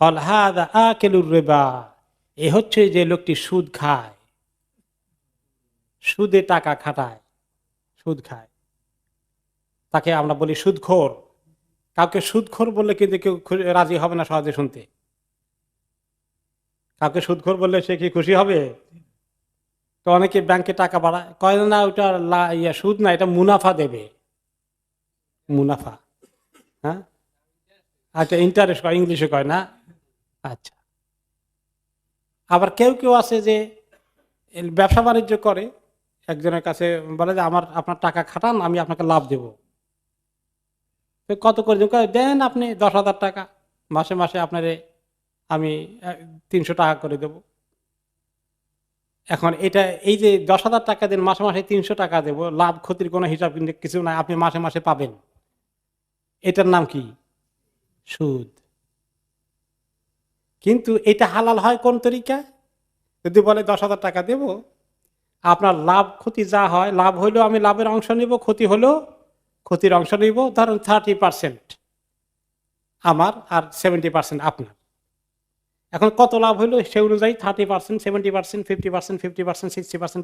ক্বাল হাদা আকিলুর রিবা, এ হচ্ছে যে লোকটি সুদ খায়, সুদে টাকা খাটায়, সুদ খায়, তাকে আমরা বলি সুদখোর। কাউকে সুদখোর বললে কিন্তু কেউ রাজি হবে না সহজে শুনতে। কাউকে সুদখোর বললে সে কি খুশি হবে? তো অনেকে ব্যাংকে টাকা বাড়ায়, কয় না ওটা সুদ না, এটা মুনাফা দেবে, মুনাফা। হ্যাঁ, আচ্ছা, ইন্টারেস্ট কয়, ইংলিশে কয় না। আচ্ছা, আবার কেউ কেউ আছে যে ব্যবসা বাণিজ্য করে, একজনের কাছে বলে যে আপনার টাকা খাটান, আমি আপনাকে লাভ দেব। কত করে দেন? আপনি 10,000 টাকা, মাসে মাসে আপনারে আমি 300 টাকা করে দেব। এখন এটা, এই যে 10,000 টাকা দেন, মাসে মাসে 300 টাকা দেব, লাভ ক্ষতির কোনো হিসাব কিন্তু কিছু নাই, আপনি মাসে মাসে পাবেন, এটার নাম কি? সুদ। কিন্তু এটা হালাল হয় কোন তরিকা? যদি বলে 10,000 টাকা দেব, আপনার লাভ ক্ষতি যা হয়, লাভ হইলেও আমি লাভের অংশ নিব, ক্ষতি হলেও ক্ষতির অংশ নিব, ধরুন 30% আমার আর 70% আপনার। এখন কত লাভ হইলো সে অনুযায়ী 30%, 70%, 50%, 50%, 60%,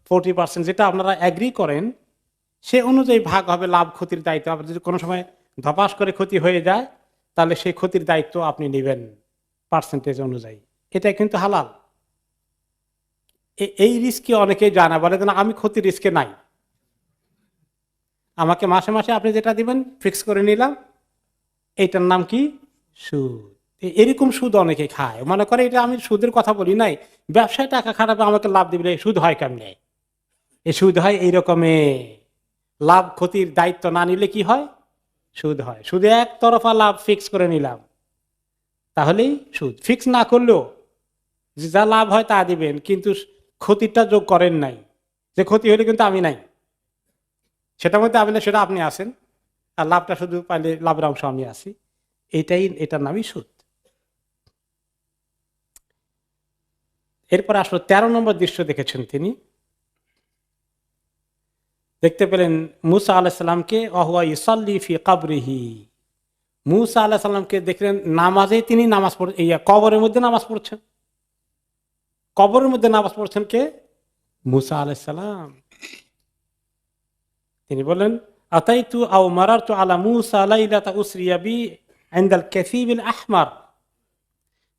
40%, যেটা আপনারা এগ্রি করেন সে অনুযায়ী ভাগ হবে লাভ ক্ষতির দায়িত্ব। আবার যদি কোনো সময় ধপাস করে ক্ষতি হয়ে যায়, তাহলে সেই ক্ষতির দায়িত্ব আপনি নেবেন পার্সেন্টেজ অনুযায়ী। এটা কিন্তু হালাল। এই রিস্কে অনেকেই জানা বলে না, আমি ক্ষতির রিস্কে নাই, আমাকে মাসে মাসে আপনি যেটা দিবেন ফিক্স করে নিলাম, এইটার নাম কি? সুদ। এরকম সুদ অনেকে খায়, মনে করে এটা আমি সুদের কথা বলি নাই, ব্যবসায় টাকা খাটাবে আমাকে লাভ দিবে, সুদ হয় কেমনে? এই সুদ হয় এইরকমে, লাভ ক্ষতির দায়িত্ব না নিলে কি হয়? সুদ হয়। শুধু একতরফা লাভ ফিক্স করে নিলাম, তাহলেই সুদ। ফিক্স না করলেও যে যা লাভ হয় তা দিবেন, কিন্তু ক্ষতিটা যোগ করেন নাই, যে ক্ষতি হলে কিন্তু আমি নাই, সেটার মধ্যে আমি না, সেটা আপনি আসেন, আর লাভটা শুধু পাইলে লাভের অংশ আমি আসি, এটার নামই সুদ। এরপর আসলে 13 নম্বর দৃশ্য দেখেছেন তিনি, দেখতে পেলেন মুসা আলাহিসাল্লামকে অহুয়া ইসাল্লি ফি কাবরিহি। মুসা আল্লাহ সাল্লামকে দেখলেন নামাজে, তিনি নামাজ পড় কবরের মধ্যে নামাজ পড়ছেন। কবরের মধ্যে নামাজ পড়ছেন কে? মুসা আলাইসাল্লাম। তিনি বলেন আতাইতু আও মারারতু আলা মুসা লাইলাতা উসরিয়া বি ইনদাল কাসিবিল আহমার।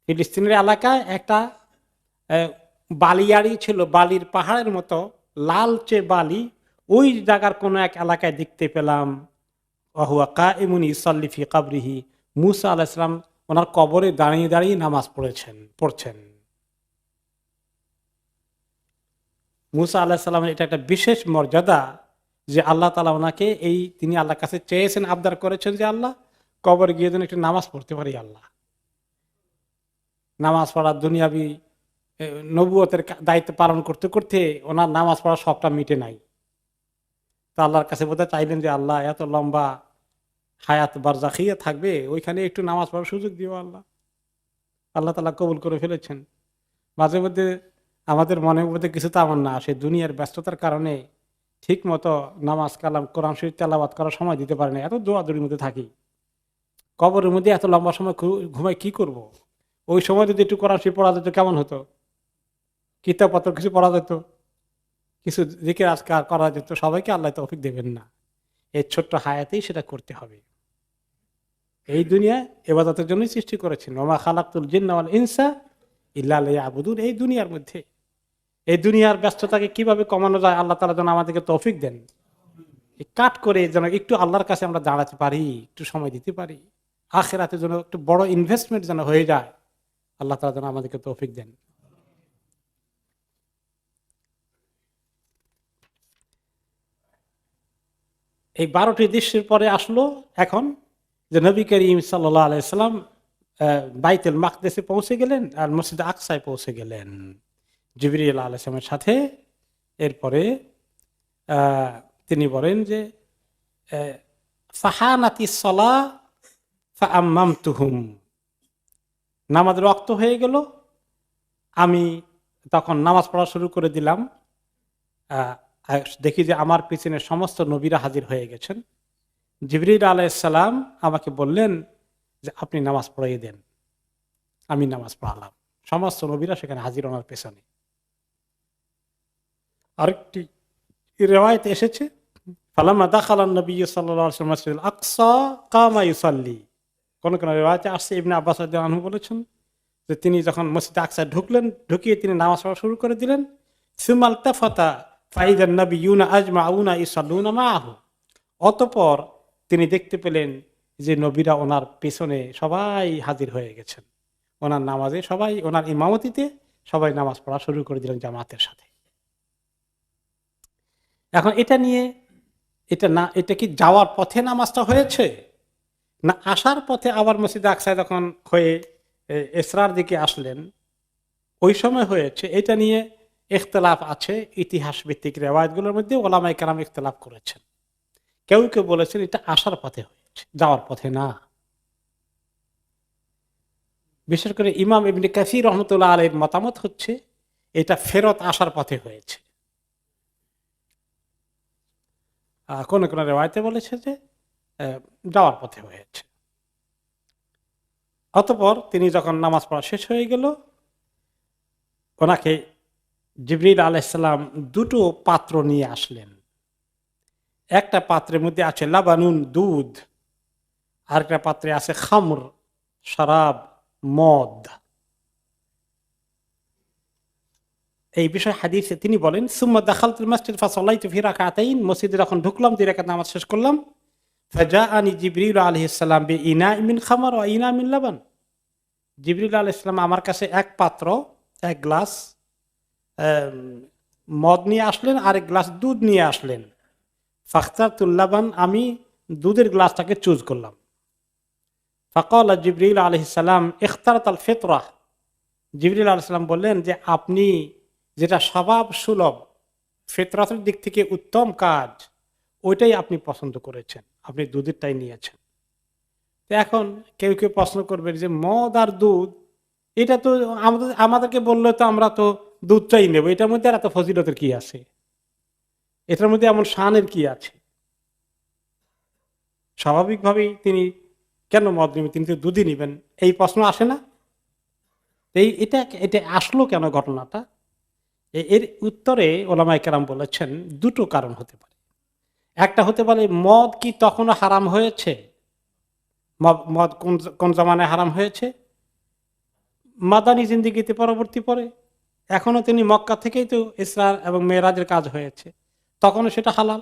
ফিলিস্তিনের এলাকায় একটা বালিয়াড়ি ছিল, বালির পাহাড়ের মতো লালচে বালি, ওই জায়গার কোন এক এলাকায় দেখতে পেলাম ওয়াহুয়া কাইমুন ইসাল্লি ফি কাবরিহি, মুসা আলাইহিস সালাম ওনার কবরে দাঁড়িয়ে দাঁড়িয়ে নামাজ পড়ছেন। মুসা আলাহিসাল্লামের সাল্লামের এটা একটা বিশেষ মর্যাদা, যে আল্লাহ তাআলা ওনাকে তিনি আল্লাহর কাছে চেয়েছেন, আবদার করেছেন যে আল্লাহ কবরে গিয়ে যেন একটু নামাজ পড়তে পারি। আল্লাহ নামাজ পড়ার দুনিয়াবি নবুয়তের দায়িত্ব পালন করতে করতে ওনার নামাজ পড়ার শখটা মিটে নাই। তা আল্লাহর কাছে বোধহয় চাইলেন যে আল্লাহ এত লম্বা হায়াত বারজাখিয়া থাকবে, ওইখানে একটু নামাজ পড়ার সুযোগ দিও আল্লাহ। আল্লাহ তাআলা কবুল করে ফেলেছেন। মাঝে মধ্যে আমাদের মনের মধ্যে কিছু তামান্না আসে, দুনিয়ার ব্যস্ততার কারণে ঠিক মতো নামাজ কালাম কোরআন শরীফ তেলাওয়াত করার সময় দিতে পারে না, এত দৌড়াদৌড়ির মধ্যে থাকি, কবরের মধ্যে এত লম্বা সময় ঘুমাই কি করব। ওই সময় যদি একটু কোরআন শরীফ পড়া যেত কেমন হতো, কিতাবপত্র কিছু পড়া যেত, কিছু জিকির আজকার করা যেত, সবাইকে আল্লাহ তৌফিক দেবেন না। এই ছোট্ট হায়াতেই সেটা করতে হবে। এই দুনিয়া ইবাদতের জন্যই সৃষ্টি করেছেন, ওমা খালাকতুল জিন্না ওয়াল ইনসা ইল্লা লিয়াবুদুন। এই দুনিয়ার মধ্যে, এই দুনিয়ার ব্যস্ততাকে কিভাবে কমানো যায় আল্লাহ তাআলা যেন আমাদেরকে তৌফিক দেন, কাট করে যেন একটু আল্লাহর কাছে আমরা দাঁড়াতে পারি, একটু সময় দিতে পারি, আখিরাতের জন্য একটু বড় ইনভেস্টমেন্ট যেন হয়ে যায়, আল্লাহ তাআলা যেন আমাদেরকে তৌফিক দেন। এই 12টি দৃশ্যের পরে আসলো এখন যে নবী করিম সাল্লাল্লাহু আলাইহি সাল্লাম বাইতুল মাকদেসে পৌঁছে গেলেন আর মসজিদ আকসায় পৌঁছে গেলেন জিবরিল আলাইহিস সালামের সাথে। এরপরে তিনি বলেন যে ফাহানাতিস সালাহ ফাআম্মামতুহুম, নামাজের ওয়াক্ত হয়ে গেল, আমি তখন নামাজ পড়া শুরু করে দিলাম। দেখি যে আমার পিছনে সমস্ত নবীরা হাজির হয়ে গেছেন। জিবরিল আলাইহিস সালাম আমাকে বললেন যে আপনি নামাজ পড়াইয়ে দেন। আমি নামাজ পড়ালাম, সমস্ত নবীরা সেখানে হাজির ওনার পেছনে। আরেকটি রিওয়ায়াতে এসেছে ফালাম্মা দাখালান নবী সাল্লাল্লাহু আলাইহি ওয়াসাল্লাম মাসজিদুল আকসা কামা ইউসাল্লি। কোন কোন রিওয়ায়াতে আসছে ইবনে আব্বাস রাদিয়াল্লাহু আনহু বলেছেন যে তিনি যখন মসজিদ আকসায় ঢুকলেন, ঢুকিয়ে তিনি নামাজ পড়া শুরু করে দিলেন। সুমাল তাফাতা ফাইদান নাবিয়ুনা আজমাউনা ইসাল্লুনা মাআহু। অতঃপর তিনি দেখতে পেলেন যে নবীরা ওনার পেছনে সবাই হাজির হয়ে গেছেন, ওনার নামাজে সবাই, ওনার ইমামতিতে সবাই নামাজ পড়া শুরু করে দিলেন জামাতের সাথে। এখন এটা নিয়ে এটা কি যাওয়ার পথে নামাজটা হয়েছে, না আসার পথে আবার মসজিদে আকসায় যখন হয়ে ইসরার দিকে আসলেন ওই সময় হয়েছে, এটা নিয়ে ইখতিলাফ আছে। ইতিহাস ভিত্তিক রিওয়ায়াতগুলোর মধ্যে ওলামায়ে কেরাম ইখতিলাফ করেছেন। কেউ কেউ বলেছেন এটা আসার পথে হয়েছে, যাওয়ার পথে না। বিশেষ করে ইমাম ইবনে কাসির রহমতুল্লাহ আলাইহির মতামত হচ্ছে এটা ফেরত আসার পথে হয়েছে। কোন কোন রিওয়ায়াতে বলেছে যে যাওয়ার পথে হয়েছে। অতঃপর তিনি যখন নামাজ পড়া শেষ হয়ে গেল, ওনাকে জিবরিল আলাইহিস সালাম দুটো পাত্র নিয়ে আসলেন। একটা পাত্রের মধ্যে আছে লাবানুন, দুধ, আর একটা পাত্রে আছে খামর, শরাব, মদ। এই বিষয়ে হাদিসে তিনি বলেন, সুম্মা দাখালতুল মাসজিদ ফাসাল্লাইতু ফি রাকাতাইন, মসজিদে যখন ঢুকলাম 2 রাকাত নামাজ শেষ করলাম, ফাজাআনি জিবরিল আলাইহিস সালাম বিইনাইন মিন খামার ওয়া ইনাইন মিন লাবান। জিবরিল আলাইহিস সালাম আমার কাছে এক পাত্র, এক গ্লাস মদ নিয়ে আসলেন, আর এক গ্লাস দুধ নিয়ে আসলেন। ফাখতারতুল লাবান, আমি দুধের গ্লাসটাকে চুজ করলাম। ফাকালা জিবরিল আলাইহিস সালাম ইখতারাতাল ফিতরাহ, জিবরিল আলাইহিস সালাম বললেন যে আপনি যেটা স্বভাব সুলভ, ফিতরাতের দিক থেকে উত্তম কাজ, ওইটাই আপনি পছন্দ করেছেন, আপনি দুধেরটাই নিয়েছেন। তো এখন কেউ কেউ প্রশ্ন করবে যে মদ আর দুধ, এটা তো আমাদেরকে বললে তো আমরা তো দুধটাই নেব, এটার মধ্যে আর এত ফজিলতের কি আছে, এটার মধ্যে এমন শানের কি আছে? স্বাভাবিকভাবেই তিনি কেন মদ নেবেন, তিনি তো দুধই নেবেন, এই প্রশ্ন আসে না? এটা আসলো কেন ঘটনাটা? এর উত্তরে ওলামায়ে কেরাম বলেছেন দুটো কারণ হতে পারে। একটা হতে পারে মদ কি তখনও হারাম হয়েছে? মদ কোন জামানায় হারাম হয়েছে? মাদানী জিন্দেগিতে পরবর্তী পরে। এখনো তিনি মক্কা থেকেই তো ইসরা এবং মেরাজের কাজ হয়েছে, তখনও সেটা হালাল।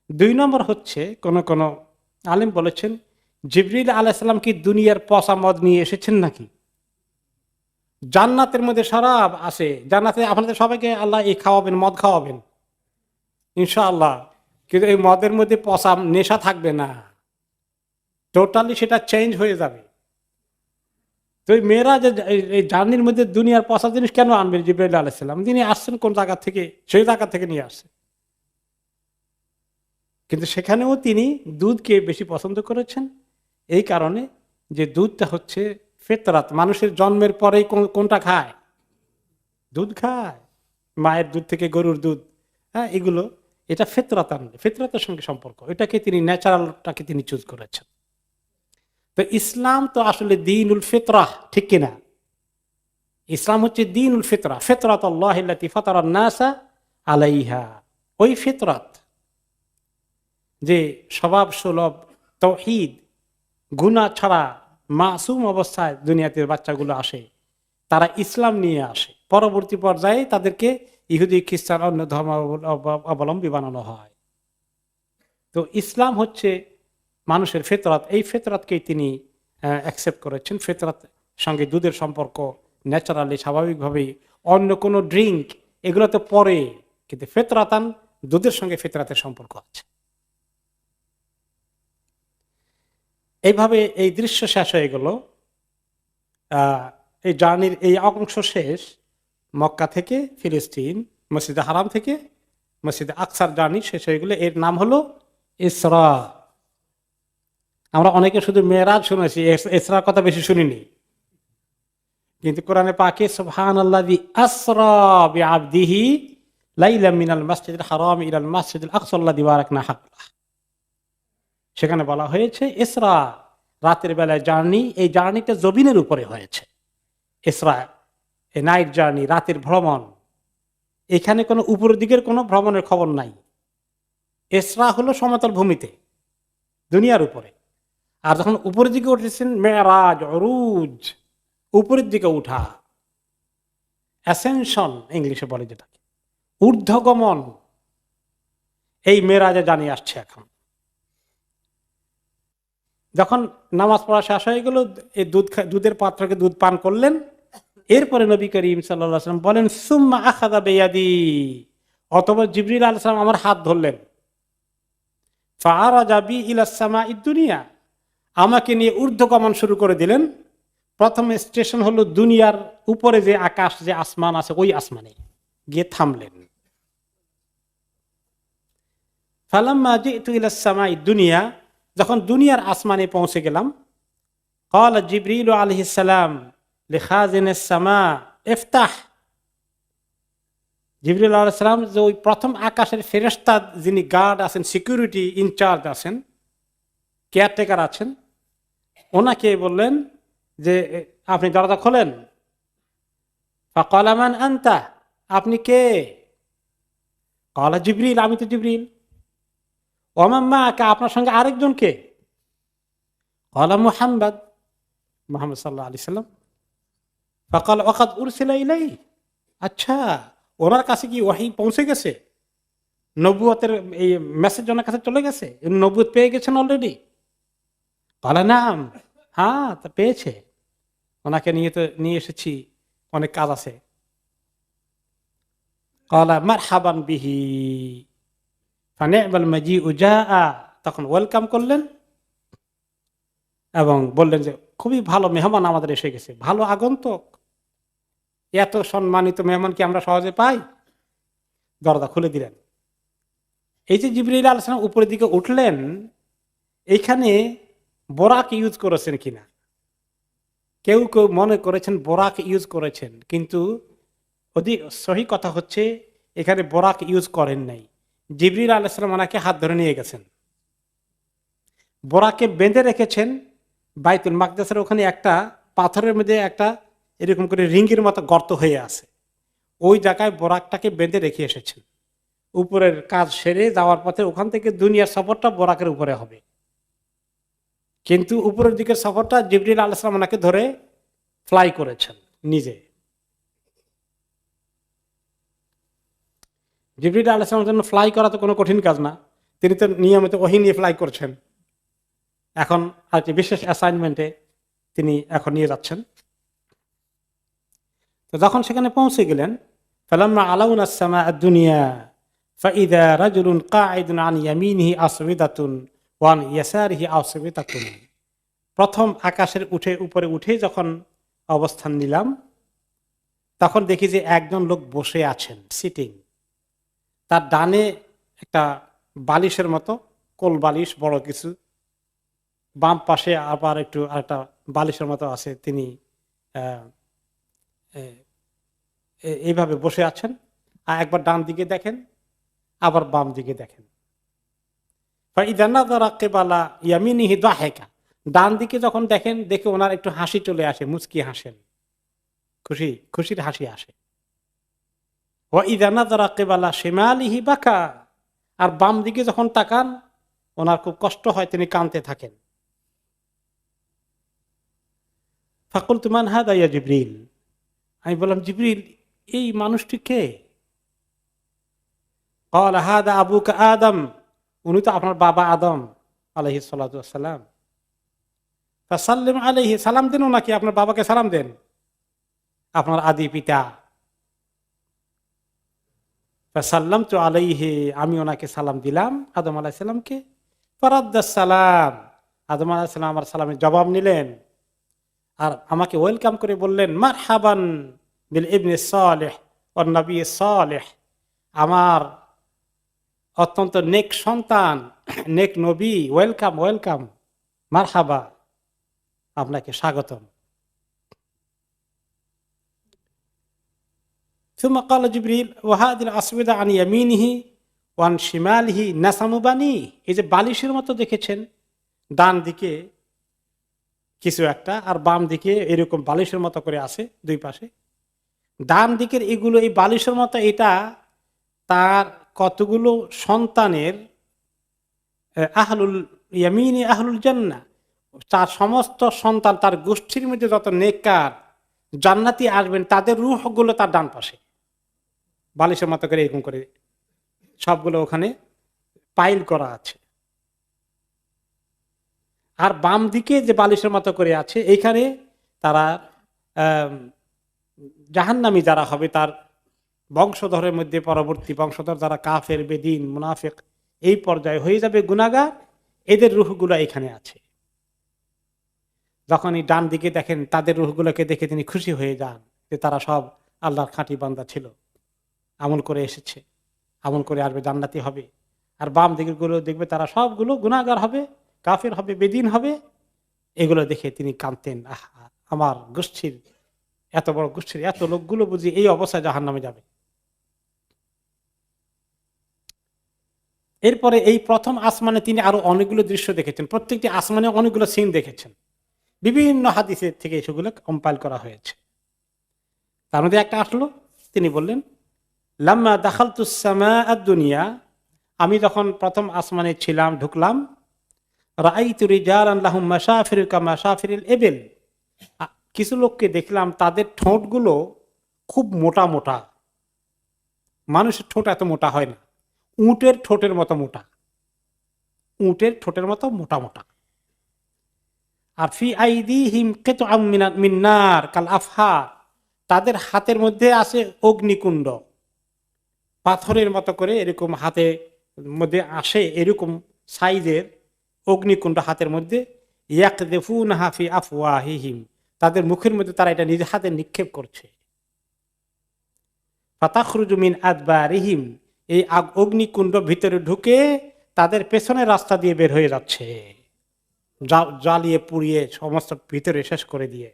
2 নম্বর হচ্ছে কোন কোন আলেম বলেছেন জিবরিল আলাইহিস সালাম কি দুনিয়ার পচা মদ নিয়ে এসেছেন নাকি? জান্নাতের মধ্যে শরাব আছে, জান্নাতে আপনাদের সবাইকে আল্লাহ এই খাওয়াবেন, মদ খাওয়াবেন ইনশাআল্লাহ, কিন্তু এই মদের মধ্যে পচা নেশা থাকবে না, টোটালি সেটা চেঞ্জ হয়ে যাবে। তো এই মেয়েরা যে এই জার্নির মধ্যে দুনিয়ার পচা জিনিস কেন আনবেন জিবরাইল আলাইহিস সালাম? তিনি আসছেন কোন জায়গা থেকে, সেই জায়গা থেকে নিয়ে আসছেন। কিন্তু সেখানেও তিনি দুধকে বেশি পছন্দ করেছেন, এই কারণে যে দুধটা হচ্ছে ফিতরাত, মানুষের জন্মের পরেই কোনটা খায়? দুধ খায়, মায়ের দুধ থেকে গরুর দুধ, হ্যাঁ, এগুলো এটা ফিতরাতের সঙ্গে সম্পর্ক, এটাকে তিনি ন্যাচারালটাকে তিনি চুজ করেছেন। তো ইসলাম তো আসলে দীনুল ফিতরাহ, ঠিক কিনা? ইসলাম হচ্ছে দীনুল ফিতরাহ, ফিতরাতুল্লাহি আল্লাতী ফাতারান নাসা আলাইহা, ওই ফিতরাত যে স্বভাব সুলভ, তাওহীদ, গুনাহ ছাড়া মাসুম অবস্থায় দুনিয়াতে বাচ্চাগুলো আসে, তারা ইসলাম নিয়ে আসে, পরবর্তী পর্যায়ে তাদেরকে ইহুদি খ্রিস্টান অন্য ধর্ম অবলম্বী বানানো হয়। তো ইসলাম হচ্ছে মানুষের ফিতরাত, এই ফিতরাতকেই তিনি অ্যাকসেপ্ট করেছেন। ফিতরাত সঙ্গে দুধের সম্পর্ক ন্যাচারালি, স্বাভাবিকভাবেই, অন্য কোনো ড্রিঙ্ক এগুলো তো পরে, কিন্তু ফিতরাতান দুধের সঙ্গে ফিতরাতের সম্পর্ক আছে। এইভাবে এই দৃশ্য শেষ হয়ে গেল, এই জার্নির এই অংশ শেষ, মক্কা থেকে ফিলিস্তিন, মসজিদে হারাম থেকে মসজিদে আকসার জার্নি শেষ হয়ে গেলে এর নাম হলো ইসরা। আমরা অনেকে শুধু মেরাজ শুনেছি, ইসরার কথা বেশি শুনিনি, কিন্তু কোরআনে পাকে সুবহানাল্লাযী আসরা বিআবদিহি লাইলাম মিনাল মাসজিদিল হারাম ইলাল মাসজিদিল আকসা আল্লাযী বারাকনা হাওলাহু, সেখানে বলা হয়েছে ইসরা, রাতের বেলায় জার্নি, এই জার্নিটা জমিনের উপরে হয়েছে। ইসরা এ নাইট জার্নি, রাতের ভ্রমণ, এখানে কোনো উপরের দিকের কোনো ভ্রমণের খবর নাই। ইসরা হলো সমতল ভূমিতে, দুনিয়ার উপরে। আর যখন উপরের দিকে উঠেছেন মেরাজ, উরুজ, উপরের দিকে উঠা, অ্যাসেনশন ইংলিশে বলে যেটাকে, ঊর্ধ্বগমন, এই মেরাজে জানিয়ে আসছে। এখন যখন নামাজ পড়া শেষ হয়ে গেল, এই দুধের পাত্রকে দুধ পান করলেন, এরপরে নবী করিম সাল্লাল্লাহু আলাইহি ওয়াসাল্লাম বলেন সুম্মা আখাযা বিয়াদি, অতঃপর জিবরিল আলাইহিস সালাম আমার হাত ধরলেন, ফাআরাজা বি ইলাস সামাঈদ দুনিয়া, আমাকে নিয়ে ঊর্ধ্বগমন শুরু করে দিলেন। প্রথম স্টেশন হলো দুনিয়ার উপরে যে আকাশ, যে আসমান আছে, ওই আসমানে গিয়ে থামলেন। ফালাম্মা জিতু ইলাস সামাঈদ দুনিয়া, যখন দুনিয়ার আসমানে পৌঁছে গেলাম, ক্বালা জিবরিল আলাইহিস সালাম লিখাজিনিস সামা ইফতাহ, জিবরিল আলাইহিস সালাম যে ওই প্রথম আকাশের ফেরেশতা, যিনি গার্ড আছেন, সিকিউরিটি ইনচার্জ আছেন, কেয়ারটেকার আছেন, ওনাকে বললেন যে আপনি দরজা খোলেন। ফাকালা মান আনতা, আপনি কে? ক্বালা জিবরিল, আমি তো জিবরিল। ওয়া মান মাআকা, আপনার সঙ্গে আরেকজন কে? ক্বালা মুহাম্মদ সাল্লাল্লাহু আলাইহি সাল্লাম। ফাকালা ওয়াকাদ উরসিলা ইলাইহি, আচ্ছা, ওনার কাছে কি ওয়াহি পৌঁছে গেছে? নবুয়তের এই মেসেজ ওনার কাছে চলে গেছে? নবুয়ত পেয়ে গেছেন অলরেডি? বলে না, হ্যাঁ তা পেয়েছে। ওনাকে নিয়ে এসেছি, অনেক কাজ আছে। ক্বালা মারহাবান বিহি ফানি'মাল মাজিউ জাআ, তখন ওয়েলকাম করলেন এবং বললেন যে খুবই ভালো মেহমান আমাদের এসে গেছে, ভালো আগন্তুক। এত সম্মানিত মেহমান কি আমরা সহজে পাই? দরজা খুলে দিলেন। এই যে জিবরিল আলাইহিস সালাম উপরের দিকে উঠলেন, এইখানে বোরাক ইউজ করেছেন কিনা, কেউ কেউ মনে করেছেন বোরাক ইউজ করেছেন, কিন্তু অধিক সহি কথা হচ্ছে এখানে বোরাক ইউজ করেন নাই। জিবরিল আলাইহিস সালাম ওনাকে হাত ধরে নিয়ে গেছেন, বোরাকে বেঁধে রেখেছেন বাইতুল মাকদাসের ওখানে একটা পাথরের মধ্যে একটা এরকম করে রিঙ্গের মতো গর্ত হয়ে আছে, ওই জায়গায় বোরাকটাকে বেঁধে রেখে এসেছেন। উপরের কাজ সেরে যাওয়ার পথে ওখান থেকে দুনিয়ার সফরটা বোরাকের উপরে হবে, কিন্তু উপরের দিকের সফরটা জিবরিল আলাইহিস সালাম ওনাকে ধরে ফ্লাই করেছেন নিজে। জিবরিল আলাইহিস সালামের জন্য ফ্লাই করা তো কোনো কঠিন কাজ না, তিনি তো নিয়মিত ওহী নিয়ে ফ্লাই করছেন। এখন আরেকটি বিশেষ অ্যাসাইনমেন্টে তিনি এখন নিয়ে যাচ্ছেন। তো যখন সেখানে পৌঁছে গেলেন, ফালাম্মা আলাউনা আস-সামা আদ-দুনিয়া ফাইদা রাজুলুন কাঈদুন আন ইয়ামিনিহি আসওয়াদাতুন ওয়া আন ইয়াসারিহি আসওয়াদাতুন। প্রথম আকাশের উপরে উঠে যখন অবস্থান নিলাম, তখন দেখি যে একজন লোক বসে আছেন, সিটিং। তার ডানে একটা বালিশের মতো কোল বালিশ বড় কিছু, বাম পাশে আবার একটু আরেকটা বালিশের মতো আছে, তিনি এইভাবে বসে আছেন। আর একবার ডান দিকে দেখেন, আবার বাম দিকে দেখেন। ইয়ামিনিহি দাহিকা, ডান দিকে যখন দেখেন, দেখে ওনার একটু হাসি চলে আসে, মুচকি হাসেন, খুশির হাসি আসে। ওয়াইদা নাযারা কিবালা শিমালিহি বাকা, আর বাম দিকে যখন তাকান ওনার খুব কষ্ট হয়, তিনি কাঁদতে থাকেন। ফাকুলতু মান হাদা ইয়া জিবরিল, আমি বললাম জিবরিল এই মানুষটি কে? ক্বালা হাদা আবুকা আদম, উনি তো আপনার বাবা আদম আলাইহিস সালাতু ওয়াস সালাম। ফাসাল্লিম আলাইহি, সালাম দেন ওনাকে, আপনার বাবাকে সালাম দেন, আপনার আদি পিতা। ফাসাল্লামতু আলাইহি, আমি ওনাকে সালাম দিলাম, আদম আলাইহিস সালামকে। ফারাদ্দাস সালাম, আদম আলাইহিস সালাম আমার সালামের জবাব নিলেন আর আমাকে ওয়েলকাম করে বললেন, মারহাবান বিল ইবনে সালেহ ওয়ান নবী সালেহ, আমার অত্যন্ত নেক সন্তান, নেক নবী, ওয়েলকাম ওয়েলকাম, মারহাবা, আপনাকে স্বাগতম। ثم قال جبريل وهذه الأسودة عن يمينه وعن شماله نسم بنيه, এই যে বালিশের মতো দেখেছেন, ডান দিকে কিছু একটা আর বাম দিকে এরকম বালিশের মতো করে আছে দুই পাশে। ডান দিকের এগুলো এই বালিশের মতো, এটা তার কতগুলো সন্তানের, আহলুল ইয়ামিনি আহলুল জান্নাহ, তার সমস্ত সন্তান, তার গোষ্ঠীর মধ্যে যত নেককার জান্নাতি আসবেন তাদের রূহগুলো তার ডান পাশে বালিশের মতো করে এরকম করে সবগুলো ওখানে পাইল করা আছে। আর বাম দিকে যে বালিশের মতো করে আছে, এইখানে তারা জাহান্নামী যারা হবে, তার বংশধরের মধ্যে পরবর্তী বংশধর যারা কাফের, বেদিন, মুনাফিক এই পর্যায়ে হয়ে যাবে গুনাহগার, এদের রূহগুলো এখানে আছে। যখন এই ডান দিকে দেখেন, তাদের রূহগুলোকে দেখে তিনি খুশি হয়ে যান যে তারা সব আল্লাহর খাঁটি বান্দা ছিল, আমল করে এসেছে, আমল করে আসবে, জান্নাতি হবে। আর বাম দিকের গুলো দেখবে তারা সবগুলো গুনাহগার হবে, কাফের হবে, বেদিন হবে। এগুলো দেখে তিনি কাঁদতেন, আহা, আমার গোষ্ঠীর, এত বড় গোষ্ঠীর এত লোকগুলো বুঝি এই অবস্থায় জাহান্নামে যাবে। এরপরে এই প্রথম আসমানে তিনি আরো অনেকগুলো দৃশ্য দেখেছেন, প্রত্যেকটি আসমানে অনেকগুলো সিন দেখেছেন, বিভিন্ন হাদিসের থেকে সেগুলো কম্পাইল করা হয়েছে। তার মধ্যে একটা আসলো, তিনি বললেন, লাম্মা দাখালতুস সামাআদ দুনিয়া, আমি যখন প্রথম আসমানে ছিলাম, ঢুকলাম, রাআইতু রিজালান লাহুম মাশাফিরু কামা মাশাফিরিল ইবিল, কিছু লোককে দেখলাম তাদের ঠোঁটগুলো খুব মোটা মোটা, মানুষের ঠোঁট এত মোটা হয় না, উটের ঠোঁটের মতো মোটা, উটের ঠোঁটের মতো মোটা মোটা। আর ফি আইদিহিম কিতআম মিন নার কাল আফহার, তাদের হাতের মধ্যে আছে অগ্নিকুণ্ড, পাথরের মতো করে এরকম হাতে মধ্যে আসে, এরকম সাইজের অগ্নিকুণ্ড হাতের মধ্যে। ইয়াকযিফুনহা ফি আফওয়াহিহিম, তাদের মুখের মধ্যে তারা এটা নিজের হাতে নিক্ষেপ করছে। ফাতাখরুজু মিন আদবারিহিম, এই অগ্নিকুণ্ড ভিতরে ঢুকে তাদের পেছনের রাস্তা দিয়ে বের হয়ে যাচ্ছে, জ্বালিয়ে পুড়িয়ে সমস্ত ভিতরে শেষ করে দিয়ে।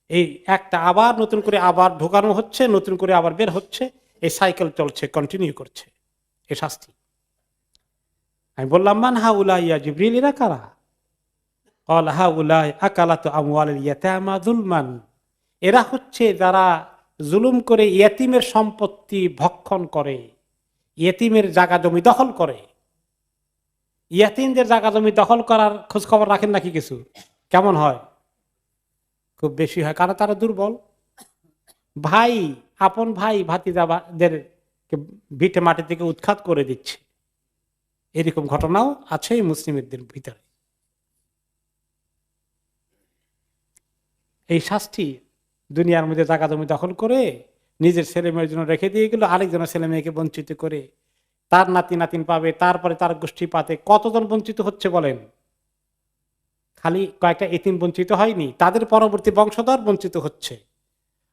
এই একটা আবার নতুন করে আবার ঢোকানো হচ্ছে, নতুন করে আবার বের হচ্ছে, এই সাইকেল চলছে, কন্টিনিউ করছে এই শাস্তি। আমি বললাম মান হাউলা ইয়া জিবরিল, এরা কারা? ক্বাল হাউলা আকালাতু আমওয়ালিল ইয়াতামা যুলমান, এরা হচ্ছে যারা জুলুম করে ইয়েতিমের সম্পত্তি ভক্ষণ করে, ইয়েতিমের জায়গা জমি দখল করে। ইয়েতিমদের জায়গা জমি দখল করার খোঁজ খবর রাখেন নাকি কিছু? কেমন হয়? খুব বেশি হয়, কারণ তারা দুর্বল। ভাই, আপন ভাই ভাতিজাদের ভিটে মাটি থেকে উৎখাত করে দিচ্ছে, এরকম ঘটনাও আছে মুসলিমদের ভিতরে। এই শাস্তি দুনিয়ার মধ্যে জায়গা জমি দখল করে নিজের ছেলে মেয়ের জন্য রেখে দিয়ে গেল, আরেকজনের ছেলে মেয়েকে বঞ্চিত করে তার নাতি নাতিন পাবে, তারপরে তার গোষ্ঠী পাতে কতজন বঞ্চিত হচ্ছে বলেন? খালি কয়েকটা এতিম বঞ্চিত হয়নি, তাদের পরবর্তী বংশধর বঞ্চিত হচ্ছে।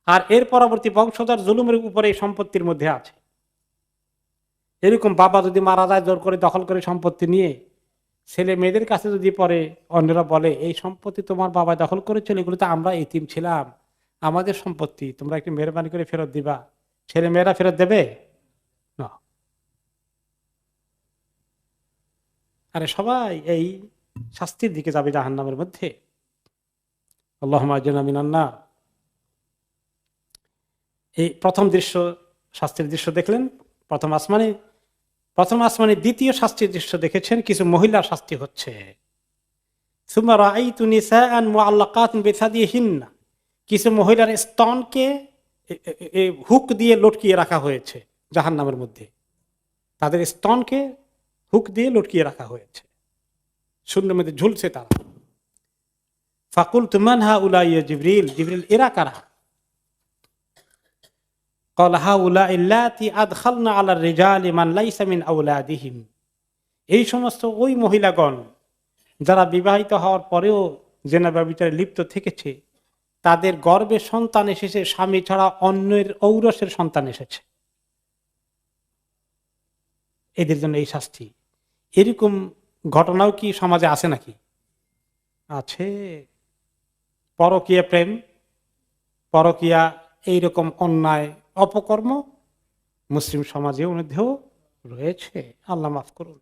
আর এর পরবর্তী বংশধর জুলুমের উপরে এই সম্পত্তির মধ্যে আছে। এরকম বাবা যদি মারা যায় জোর করে দখল করে সম্পত্তি নিয়ে, ছেলে মেয়েদের কাছে যদি পরে অন্যরা বলে এই সম্পত্তি তোমার বাবা দখল করেছিল, এগুলো তো আমরা এতিম ছিলাম, আমাদের সম্পত্তি, তোমরা একটু মেহরবানি করে ফেরত দিবা, ছেলে মেয়েরা ফেরত দেবে না? আরে সবাই এই শাস্তির দিকে যাবে, জাহান্নামের মধ্যে। আল্লাহুম্মা আজরিনা মিনান নার। এই প্রথম দৃশ্য, শাস্তির দৃশ্য দেখলেন প্রথম আসমানে। প্রথম আসমানে দ্বিতীয় শাস্তির দৃশ্য দেখেছেন, কিছু মহিলার শাস্তি হচ্ছে। সুম্মা রাআইতু নিসাআন মুআল্লাকাতিন বিসাদিহিন্না, কিছু মহিলার স্তনকে হুক দিয়ে লটকিয়ে রাখা হয়েছে জাহান্নামের মধ্যে, তাদের স্তনকে হুক দিয়ে লটকিয়ে রাখা হয়েছে, শূন্যের মধ্যে ঝুলছে তারা। ফাকুলতু মান হাউলা ইয়া জিবরিল, জিবরিল এরা কারা? ক্বাল হাউলা আল্লাতী আদখালনা আলার রিজালি মান লাইসা মিন আওলাদিহিম, এই সমস্ত ওই মহিলাগণ যারা বিবাহিত হওয়ার পরেও জেনা ব্যভিচারে লিপ্ত থেকেছে, তাদের গর্ভে সন্তান এসেছে স্বামী ছাড়া অন্যের ঔরসের সন্তান এসেছে, এদের জন্য এই শাস্তি। এরকম ঘটনাও কি সমাজে আছে নাকি? আছে। পরকীয়া প্রেম, পরকীয়া, এইরকম অন্যায় অপকর্ম মুসলিম সমাজের মধ্যেও রয়েছে, আল্লাহ মাফ করুন।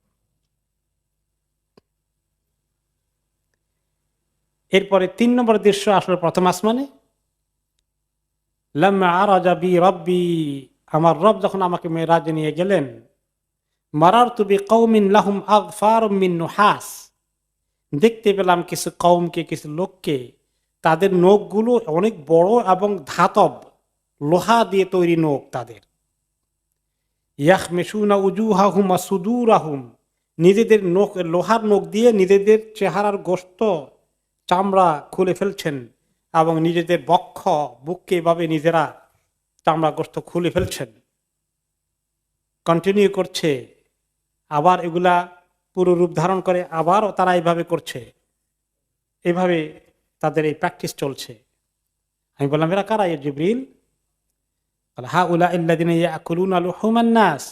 এরপরে ৩ নম্বর দৃশ্য আসলে প্রথম আসমানে। লাম্মা আরাজা বি রব্বি, আমার রব যখন আমাকে মেরাজে নিয়ে গেলেন, মারারতু বিকওমিন লাহুম আগফারুম মিন নুহাস, দেখতে পেলাম কিছু কওমকে, কিছু লোককে, তাদের নখগুলো অনেক বড় এবং ধাতব, লোহা দিয়ে তৈরি নখ তাদের। ইয়াখমিশুনা উজুহাহুম ওয়া সুদুরাহুম, নিজেদের নখ, লোহার নখ দিয়ে নিজেদের চেহারার গোশত চামড়া খুলে ফেলছেন, এবং নিজেদের বক্ষ বুককে এভাবে নিজেরা চামড়া গোশত খুলে ফেলছেন। কন্টিনিউ করছে, আবার এগুলা পুরো রূপ ধারণ করে আবারও তারা এইভাবে করছে, এভাবে তাদের এই প্র্যাকটিস চলছে। আমি বললাম এরা কারা ইয়া জিবরিল? হাউলা আল্লাযিনা ইয়াকুলুনা লুহুমান নাস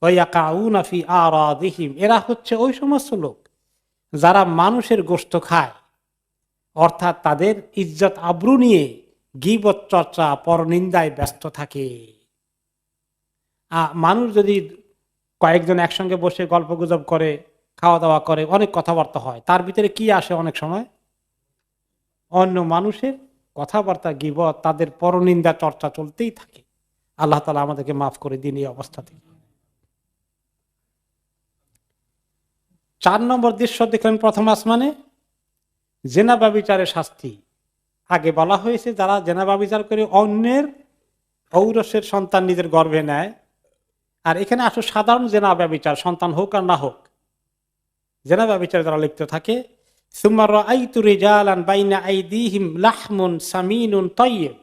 ওয়া ইয়াকাউনা ফি আরাদিহিম, এরা হচ্ছে ওই সমস্ত লোক যারা মানুষের গোশত খায়, অর্থাৎ তাদের ইজ্জত আবরু নিয়ে গীবত চর্চা, পরনিন্দায় ব্যস্ত থাকে। মানুষ যদি কয়েকজন একসঙ্গে বসে গল্প গুজব করে, খাওয়া দাওয়া করে, অনেক কথাবার্তা হয়, তার ভিতরে কি আসে? অনেক সময় অন্য মানুষের কথাবার্তা, গীবত, তাদের পরনিন্দা চর্চা চলতেই থাকে। আল্লাহ তাআলা আমাদেরকে মাফ করে দিন এই অবস্থা থেকে। ৪ নম্বর দৃশ্য দেখলেন প্রথম আসমানে, জেনা ব্যভিচারের শাস্তি। আগে বলা হয়েছে যারা জেনা ব্যভিচার করে অন্যের ঔরসের সন্তান নিজের গর্ভে নেয়, আর এখানে আসলে সাধারণ জেনা ব্যভিচার, সন্তান হোক আর না হোক, জেনা ব্যভিচারে যারা লিপ্ত থাকে, সুম্মা রাআইতু রিজালান বাইনা আইদিহিম লাহমুন সামিনুন তাইয়্যিব,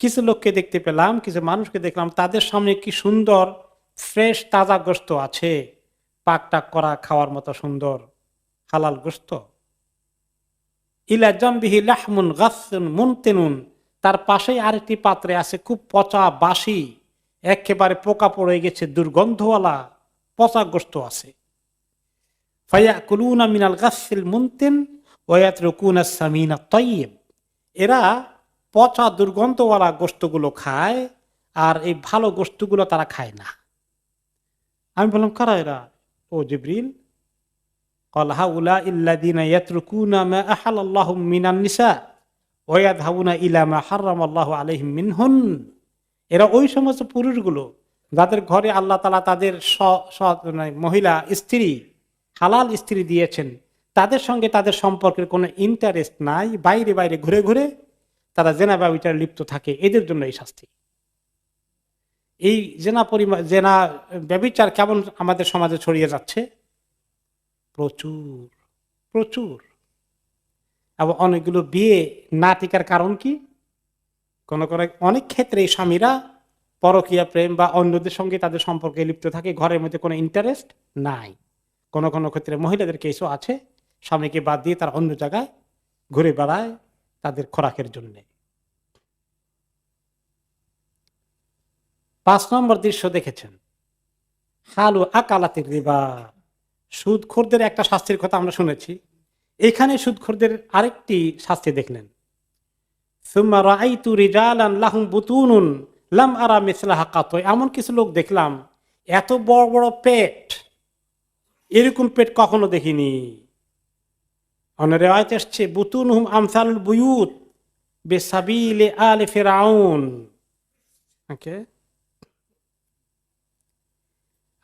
কিছু লোককে দেখতে পেলাম, কিছু মানুষকে দেখলাম, তাদের সামনে কি সুন্দর ফ্রেশ তাজা গোশত আছে, পাক টাক করা খাওয়ার মতো সুন্দর হালাল গোশত। ইলা জামবিহি লাহমুন গাসসুন মুনতিনুন, তার পাশেই আরেকটি পাত্রে আছে খুব পচা বাসি, একেবারে পোকা পড়ে গেছে, দুর্গন্ধওয়ালা পচা গোশত আছে। ফায়াকুলুনা মিনাল গাসসিল মুনতিন ওয়া ইয়াতরুকুনা সামিনা তাইয়্যিব, এরা পচা দুর্গন্ধওয়ালা গোশতগুলো খায় আর এই ভালো গোশতগুলো তারা খায় না। আমি বললাম, কারা এরা ও জিবরিল? قال هؤلاء الذين يتركون ما أحل الله من النساء ويذهبون إلى ما حرم الله عليهم منهن, এরা ওই সমস্ত পুরুষগুলো যাদের ঘরে আল্লাহ তাআলা তাদের মহিলা স্ত্রী, হালাল স্ত্রী দিয়েছেন, তাদের সঙ্গে তাদের সম্পর্কের কোনো ইন্টারেস্ট নাই, বাইরে বাইরে ঘুরে ঘুরে তারা জেনা ব্যভিচারে লিপ্ত থাকে, এদের জন্য এই শাস্তি। এই জেনা ব্যভিচার কেমন আমাদের সমাজে ছড়িয়ে যাচ্ছে? প্রচুর প্রচুর। এবং অনেকগুলো বিয়ে না টিকার কারণ কি? অনেক ক্ষেত্রে এই স্বামীরা পরকীয়া প্রেম বা অন্যদের সঙ্গে তাদের সম্পর্কে লিপ্ত থাকে, ঘরের মধ্যে কোনো ইন্টারেস্ট নাই। কোনো কোনো ক্ষেত্রে মহিলাদের কেসও আছে, স্বামীকে বাদ দিয়ে তারা অন্য জায়গায় ঘুরে বেড়ায় তাদের খোরাকের জন্য। 5 নম্বর দৃশ্য দেখেছেন, হালু আকালাতির রিবা, সুদখোরদের একটা শাস্তির কথা আমরা শুনেছি, এখানে সুদখোরদের আরেকটি শাস্তি দেখলেন। সুম্মা রাআইতু রিজালান লাহুম বুতুনুন লাম আরা মিসলাহা কাত, এমন কিছু লোক দেখলাম এত বড় বড় পেট, এরকম পেট কখনো দেখিনি। অন্য রিওয়ায়াতে আসছে বুতুনহুম আমসালুল বুয়ুত বিসাবিলি আলি ফিরআউন। ওকে,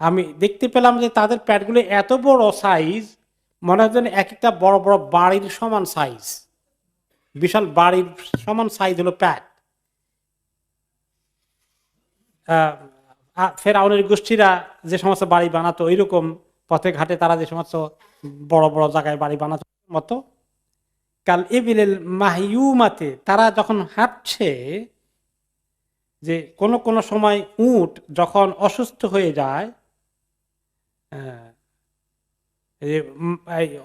আমি দেখতে পেলাম যে তাদের প্যাটগুলো এত বড় সাইজ, মনে হয় যেন এক একটা বড় বড় বাড়ির সমান সাইজ, বিশাল বাড়ির সমান সাইজ হলো প্যাট। ফেরাউনের গোষ্ঠীরা যে সমস্ত বাড়ি বানাতো, এইরকম পথে ঘাটে তারা যে সমস্ত বড় বড় জায়গায় বাড়ি বানাতো মতো। কাল ইবিল মাহিউমাতে, তারা যখন হাঁটছে, যে কোন কোন সময় উট যখন অসুস্থ হয়ে যায়,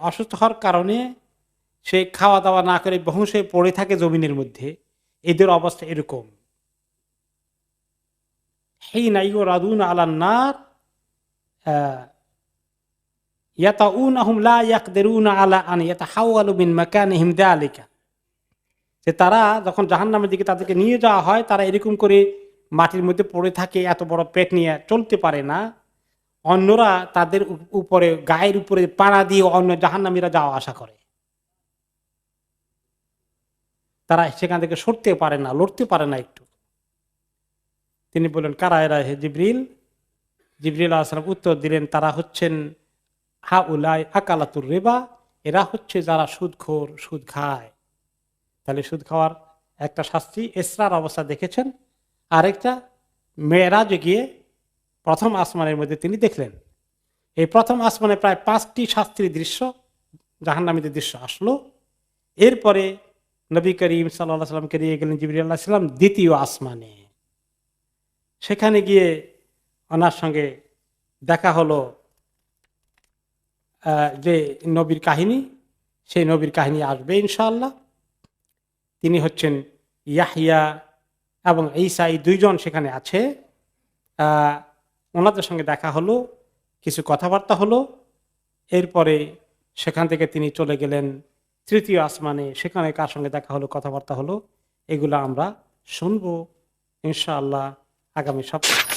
অসুস্থ হওয়ার কারণে সে খাওয়া দাওয়া না করে বেহুঁশ হয়ে পড়ে থাকে জমিনের মধ্যে, এদের অবস্থা এরকম। হিনা ইউরাদুনা আলান নার ইয়াতাউনহুম লা ইয়াকদিরুনা আলা আন ইয়াতাহাওয়ালু মিন মাকানিহিম যালিকা, যে তারা যখন জাহান্নামের দিকে তাদেরকে নিয়ে যাওয়া হয়, তারা এরকম করে মাটির মধ্যে পড়ে থাকে, এত বড় পেট নিয়ে চলতে পারে না। অন্যরা তাদের উপরে, গায়ের উপরে পাড়া দিয়ে অন্য জাহান্নামীরা যাওয়া আসা করে, তারা সেখান থেকে সরতে পারে না, লড়তে পারে না একটু। তিনি বললেন, কারা এরা হে জিবরিল? জিবরিল আলাইহিস সালাম উত্তর দিলেন, তারা হচ্ছেন হাউলাই আকালাতুর রিবা, এরা হচ্ছে যারা সুদখোর, সুদ খায়। তাহলে সুদ খাওয়ার একটা শাস্তি ইসরার অবস্থা দেখেছেন, আরেকটা মেরাজে গিয়ে প্রথম আসমানের মধ্যে তিনি দেখলেন। এই প্রথম আসমানে প্রায় 5টি শাস্তির দৃশ্য, জাহান্নামীদের দৃশ্য আসলো। এরপরে নবী করিম সাল্লাল্লাহু আলাইহি ওয়াসাল্লামকে নিয়ে গেলেন জিবরিল আলাইহিস সালাম দ্বিতীয় আসমানে। সেখানে গিয়ে ওনার সঙ্গে দেখা হলো যে নবীর কাহিনী, সেই নবীর কাহিনী আসবে ইনশাআল্লাহ। তিনি হচ্ছেন ইয়াহইয়া এবং ঈসা, এই 2 জন সেখানে আছে। ওনাদের সঙ্গে দেখা হলো, কিছু কথাবার্তা হলো। এরপরে সেখান থেকে তিনি চলে গেলেন তৃতীয় আসমানে, সেখানে কার সঙ্গে দেখা হলো, কথাবার্তা হলো, এগুলো আমরা শুনবো ইনশাআল্লাহ আগামী সপ্তাহে।